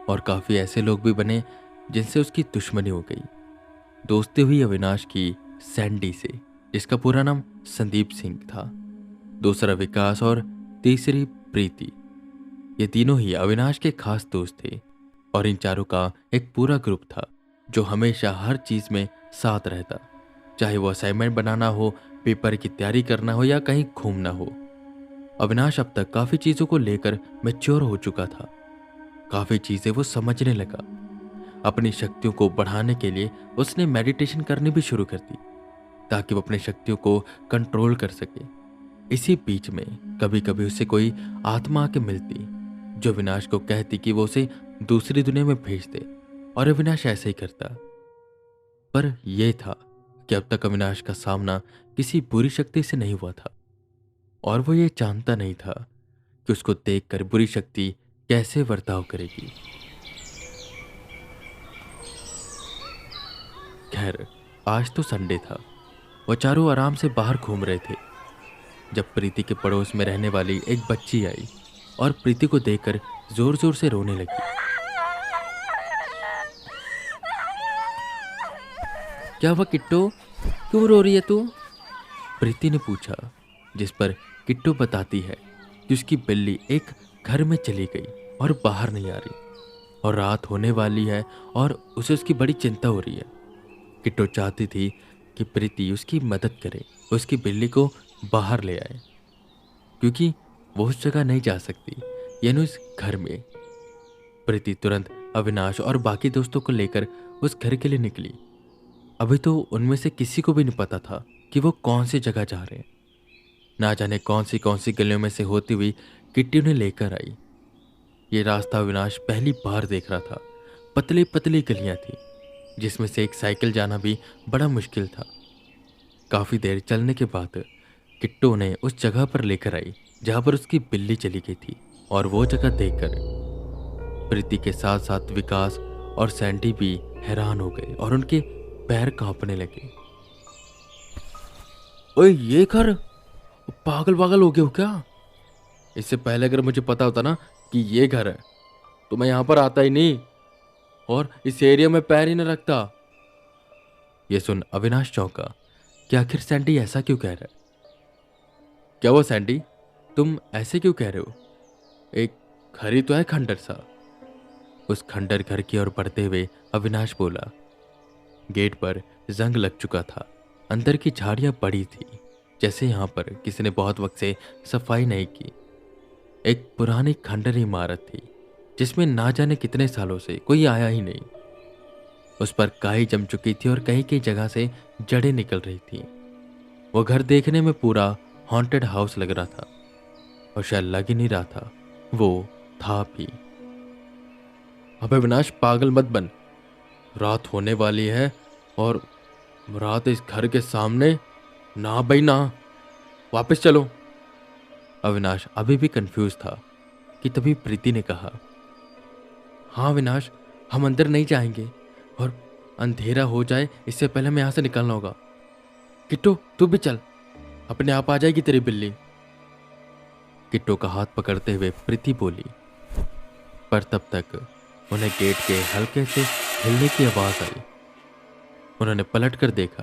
और काफी ऐसे लोग भी बने जिनसे उसकी दुश्मनी हो गई। दोस्ती हुई अविनाश की सैंडी से, जिसका पूरा नाम संदीप सिंह था, दूसरा विकास और तीसरी प्रीति। ये तीनों ही अविनाश के खास दोस्त थे और इन चारों का एक पूरा ग्रुप था जो हमेशा हर चीज में साथ रहता, चाहे वो असाइनमेंट बनाना हो, पेपर की तैयारी करना हो या कहीं घूमना हो। अविनाश अब तक काफी चीजों को लेकर मैच्योर हो चुका था। काफी चीजें वो समझने लगा। अपनी शक्तियों को बढ़ाने के लिए उसने मेडिटेशन करनी भी शुरू कर दी ताकि वो अपनी शक्तियों को कंट्रोल कर सके। इसी बीच में कभी कभी उसे कोई आत्मा आके मिलती जो अविनाश को कहती कि वो उसे दूसरी दुनिया में भेज दे, और अविनाश ऐसे ही करता। पर यह था कि अब तक अविनाश का सामना किसी बुरी शक्ति से नहीं हुआ था और वो ये जानता नहीं था कि उसको देखकर बुरी शक्ति कैसे बर्ताव करेगी। खैर, आज तो संडे था। वो चारों आराम से बाहर घूम रहे थे जब प्रीति के पड़ोस में रहने वाली एक बच्ची आई और प्रीति को देखकर जोर जोर से रोने लगी। क्या हुआ किट्टू, क्यों रो रही है तू? प्रीति ने पूछा, जिस पर किट्टू बताती है कि उसकी बिल्ली एक घर में चली गई और बाहर नहीं आ रही और रात होने वाली है और उसे उसकी बड़ी चिंता हो रही है। किट्टू चाहती थी कि प्रीति उसकी मदद करे, उसकी बिल्ली को बाहर ले आए, क्योंकि वो उस जगह नहीं जा सकती, यानी उस घर में। प्रीति तुरंत अविनाश और बाकी दोस्तों को लेकर उस घर के लिए निकली। अभी तो उनमें से किसी को भी नहीं पता था कि वो कौन सी जगह जा रहे हैं। ना जाने कौन सी गलियों में से होती हुई किट्टी उन्हें लेकर आई। ये रास्ता अविनाश पहली बार देख रहा था। पतली पतली गलियां थी जिसमें से एक साइकिल जाना भी बड़ा मुश्किल था। काफी देर चलने के बाद किट्टू ने उस जगह पर लेकर आई जहां पर उसकी बिल्ली चली गई थी, और वो जगह देखकर प्रीति के साथ साथ विकास और सैंडी भी हैरान हो गए और उनके पैर कांपने लगे। ओए, ये घर पागल पागल हो गए हो क्या? इससे पहले अगर मुझे पता होता ना कि ये घर है तो मैं यहां पर आता ही नहीं और इस एरिया में पैर ही न रखता। ये सुन अविनाश चौंका कि आखिर सैंडी ऐसा क्यों कह रहा है। क्या वो सैंडी, तुम ऐसे क्यों कह रहे हो? एक घर ही तो है खंडर सा। उस खंडर घर की ओर बढ़ते हुए अविनाश बोला। गेट पर जंग लग चुका था। अंदर की झाड़ियां बड़ी थी, जैसे यहां पर किसी ने बहुत वक्त से सफाई नहीं की। एक पुरानी खंडर इमारत थी जिसमें ना जाने कितने सालों से कोई आया ही नहीं। उस पर काई जम चुकी थी और कहीं कहीं जगह से जड़ें निकल रही थी। वो घर देखने में पूरा हॉन्टेड हाउस लग रहा था, और शायद लग ही नहीं रहा था, वो था भी। अबे अविनाश, पागल मत बन। रात होने वाली है और रात इस घर के सामने ना भाई ना। वापस चलो। अविनाश अभी भी कंफ्यूज था कि तभी प्रीति ने कहा, हाँ अविनाश, हम अंदर नहीं जाएंगे और अंधेरा हो जाए इससे पहले हमें यहाँ से निकलना होगा। किट्टू तू भी चल, अपने आप आ जाएगी तेरी बिल्ली। किट्टू का हाथ पकड़ते हुए प्रीति बोली। पर तब तक उन्हें गेट के हल्के से हिलने की आवाज आई। उन्होंने पलट कर देखा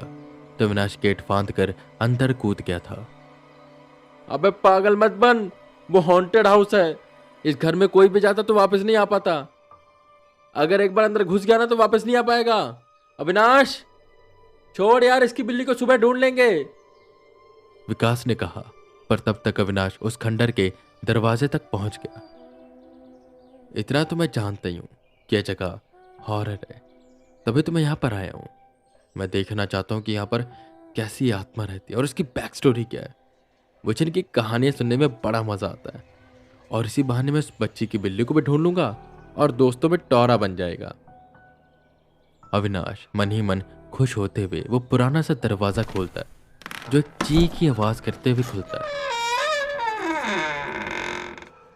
तो अविनाश गेट फांद कर अंदर कूद गया था। अबे पागल मत बन, वो हॉन्टेड हाउस है। इस घर में कोई भी जाता तो वापस नहीं आ पाता। अगर एक बार अंदर घुस गया ना तो वापस नहीं आ पाएगा। अविनाश छोड़ यार, इसकी बिल्ली को सुबह ढूंढ लेंगे, विकास ने कहा। पर तब तक अविनाश उस खंडर के दरवाजे तक पहुंच गया। इतना तो मैं जानता ही हूं कि यह जगह हॉरर है, तभी तो मैं यहां पर आया हूं। मैं देखना चाहता हूं कि यहां पर कैसी आत्मा रहती है और उसकी बैक स्टोरी क्या है। मुझे इनकी कहानियां सुनने में बड़ा मजा आता है और इसी बहाने में उस बच्ची की बिल्ली को भी ढूंढ लूंगा और दोस्तों में टोरा बन जाएगा। अविनाश मन ही मन खुश होते हुए वो पुराना सा दरवाजा खोलता है जो एक ची की आवाज करते हुए खुलता है।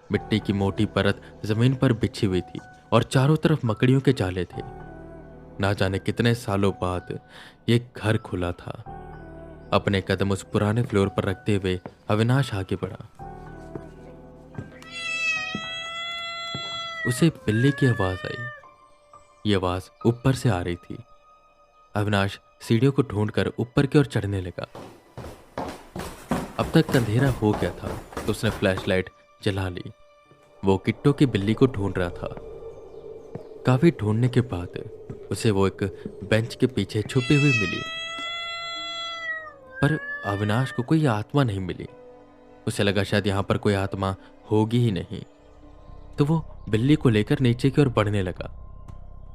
मिट्टी की मोटी परत जमीन पर बिछी हुई थी और चारों तरफ मकड़ियों के जाले थे। ना जाने कितने सालों बाद ये घर खुला था। अपने कदम उस पुराने फ्लोर पर रखते हुए अविनाश आगे बढ़ा। उसे बिल्ली की आवाज आई। ये आवाज ऊपर से आ रही थी। अविनाश सीढ़ियों को ढूंढकर ऊपर की ओर चढ़ने लगा। अब तक अंधेरा हो गया था तो उसने फ्लैशलाइट जला ली। वो किट्टू की बिल्ली को ढूंढ रहा था। काफी ढूंढने के बाद उसे वो एक बेंच के पीछे छुपी हुई मिली। पर अविनाश को कोई आत्मा नहीं मिली। उसे लगा शायद यहां पर कोई आत्मा होगी ही नहीं, तो वो बिल्ली को लेकर नीचे की ओर बढ़ने लगा।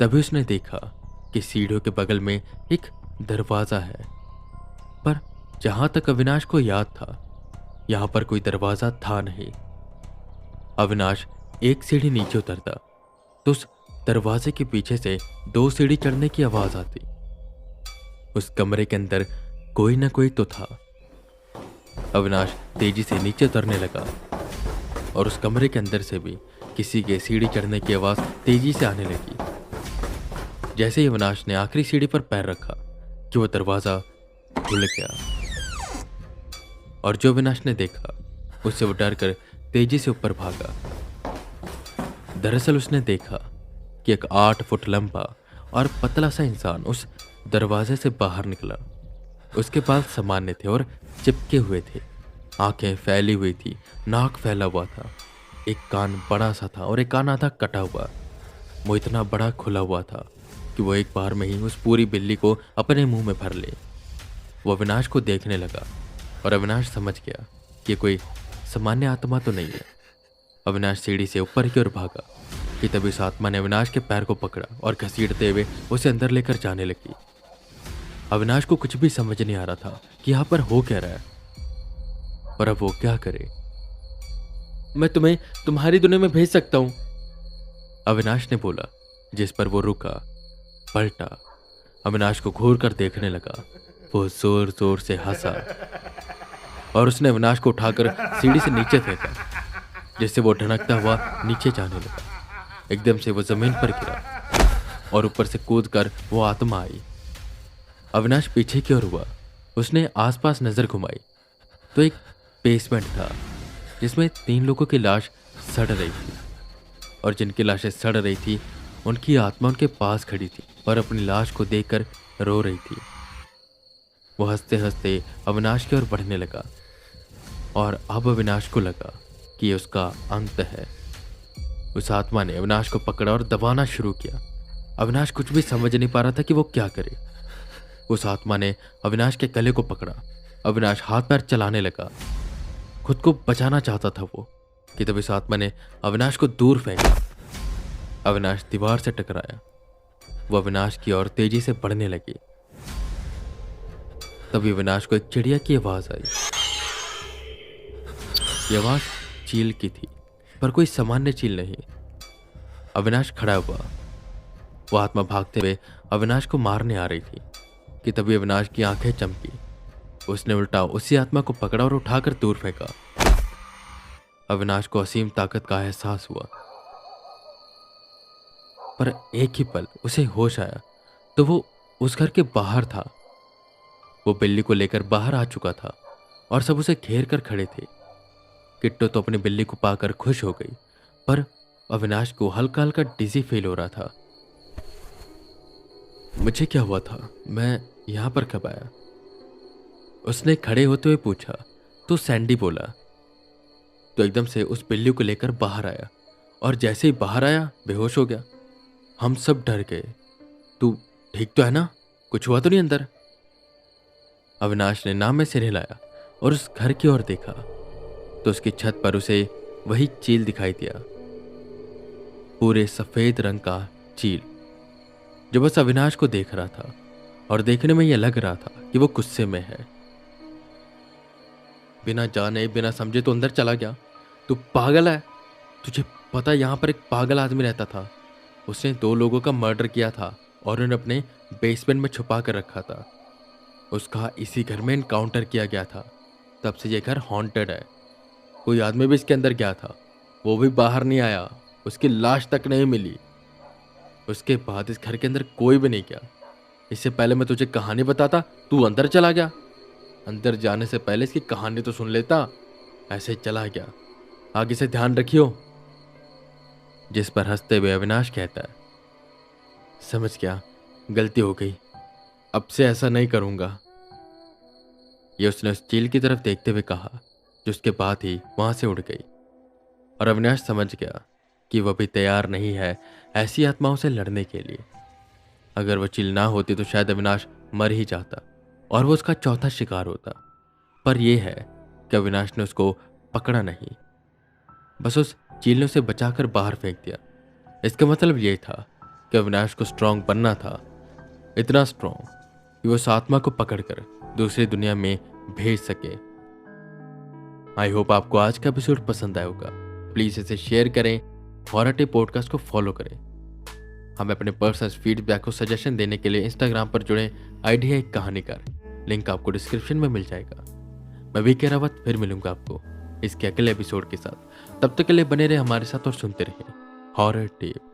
तभी उसने देखा कि सीढ़ियों के बगल में एक दरवाजा है। पर जहां तक अविनाश को याद था यहां पर कोई दरवाजा था नहीं। अविनाश एक सीढ़ी नीचे उतरता तो उस दरवाजे के पीछे से 2 सीढ़ी चढ़ने की आवाज आती। उस कमरे के अंदर कोई ना कोई तो था। अविनाश तेजी से नीचे उतरने लगा और उस कमरे के अंदर से भी किसी के सीढ़ी चढ़ने की आवाज तेजी से आने लगी। जैसे ही अविनाश ने आखिरी सीढ़ी पर पैर रखा कि वो दरवाजा खुल गया और जो अविनाश ने देखा उससे वो डर कर तेजी से ऊपर भागा। दरअसल उसने देखा कि एक 8 फुट लंबा और पतला सा इंसान उस दरवाजे से बाहर निकला। उसके बाल सामान्य थे और चिपके हुए थे। आंखें फैली हुई थी, नाक फैला हुआ था, एक कान बड़ा सा था और एक कान आधा कटा हुआ। वो इतना बड़ा खुला हुआ था कि वो एक बार में ही उस पूरी बिल्ली को अपने मुंह में भर ले। वो अविनाश को देखने लगा और अविनाश समझ गया कि कोई सामान्य आत्मा तो नहीं है। अविनाश सीढ़ी से ऊपर की ओर भागा कि तभी उस आत्मा ने अविनाश के पैर को पकड़ा और घसीटते हुए उसे अंदर लेकर जाने लगी। अविनाश को कुछ भी समझ नहीं आ रहा था कि यहां पर हो क्या रहा है और अब वो क्या करे। मैं तुम्हें तुम्हारी दुनिया में भेज सकता हूं, अविनाश ने बोला। जिस पर वो रुका, पलटा, अविनाश को घूर कर देखने लगा। वो जोर जोर से हंसा और उसने अविनाश को उठाकर सीढ़ी से नीचे फेंका, जिससे वो ढनकता हुआ नीचे जाने लगा। एकदम से वो जमीन पर गिरा और ऊपर से कूदकर वो आत्मा आई। अविनाश पीछे की ओर हुआ। उसने आसपास नजर घुमाई तो एक बेसमेंट था जिसमें 3 लोगों की लाश सड़ रही थी और जिनकी लाशें सड़ रही थी उनकी आत्मा उनके पास खड़ी थी और अपनी लाश को देखकर रो रही थी। वो हंसते हंसते अविनाश की ओर बढ़ने लगा और अब अविनाश को लगा कि ये उसका अंत है। उस आत्मा ने अविनाश को पकड़ा और दबाना शुरू किया। अविनाश कुछ भी समझ नहीं पा रहा था कि वो क्या करे। उस आत्मा ने अविनाश के गले को पकड़ा। अविनाश हाथ पैर चलाने लगा, खुद को बचाना चाहता था वो कि तभी उस आत्मा ने अविनाश को दूर फेंका। अविनाश दीवार से टकराया। वो अविनाश की ओर तेजी से बढ़ने लगी। तभी अविनाश को एक चिड़िया की आवाज आई। ये आवाज चील की थी, पर कोई सामान्य चील नहीं। अविनाश खड़ा हुआ। वो आत्मा भागते हुए अविनाश को मारने आ रही थी कि तभी अविनाश की आंखें चमकी उसने उल्टा उसी आत्मा को पकड़ा और उठाकर दूर फेंका। अविनाश को असीम ताकत का एहसास हुआ, पर एक ही पल उसे होश आया तो वो उस घर के बाहर था। वो बिल्ली को लेकर बाहर आ चुका था और सब उसे घेर कर खड़े थे। किट्टू तो अपनी बिल्ली को पाकर खुश हो गई, पर अविनाश को हल्का हल्का डिजी फील हो रहा था। मुझे क्या हुआ था, मैं यहां पर कब आया? उसने खड़े होते हुए पूछा तो सैंडी बोला। तो एकदम से उस बिल्ली को लेकर बाहर आया और जैसे ही बाहर आया बेहोश हो गया। हम सब डर गए। तू ठीक तो है ना? कुछ हुआ तो नहीं अंदर? अविनाश ने नाम में सिर हिलाया और उस घर की ओर देखा तो उसकी छत पर उसे वही चील दिखाई दिया, पूरे सफेद रंग का चील, जो बस अविनाश को देख रहा था और देखने में यह लग रहा था कि वो गुस्से में है। बिना जाने बिना समझे तो अंदर चला गया। तू पागल है? तुझे पता यहां पर एक पागल आदमी रहता था। उसने 2 लोगों का मर्डर किया था और उन्हें अपने बेसमेंट में छुपा कर रखा था। उसका इसी घर में एनकाउंटर किया गया था। तब से यह घर हॉन्टेड है। कोई आदमी भी इसके अंदर गया था, वो भी बाहर नहीं आया। उसकी लाश तक नहीं मिली। उसके बाद इस घर के अंदर कोई भी नहीं गया। इससे पहले मैं तुझे कहानी बताता, तू अंदर चला गया। अंदर जाने से पहले इसकी कहानी तो सुन लेता। ऐसे ही चला गया। आगे से ध्यान रखियो। जिस पर हंसते हुए अविनाश कहता है, समझ गया, गलती हो गई, अब से ऐसा नहीं करूंगा। ये उसने उस चील की तरफ देखते हुए कहा, जो उसके बाद ही वहां से उड़ गई। और अविनाश समझ गया कि वह भी तैयार नहीं है ऐसी आत्माओं से लड़ने के लिए। अगर वो चील ना होती तो शायद अविनाश मर ही जाता और वो उसका चौथा शिकार होता। पर यह है कि अविनाश ने उसको पकड़ा नहीं, बस उस चील ने उसे बचाकर बाहर फेंक दिया। इसका मतलब यह था कि अविनाश को स्ट्रांग बनना था, इतना स्ट्रांग कि वो उस आत्मा को पकड़कर दूसरी दुनिया में भेज सके। आई होप आपको आज का एपिसोड पसंद आया होगा। प्लीज इसे शेयर करें, हॉरर टेप पॉडकास्ट को फॉलो करें। हमें अपने पर्सनल फीडबैक को सजेशन देने के लिए इंस्टाग्राम पर जुड़े। आईडी है एक कहानीकार, लिंक आपको डिस्क्रिप्शन में मिल जाएगा। मैं वीके रावत फिर मिलूंगा आपको इसके अगले एपिसोड के साथ। तब तक के लिए बने रहे हमारे साथ और सुनते रहिए हॉरर टेप।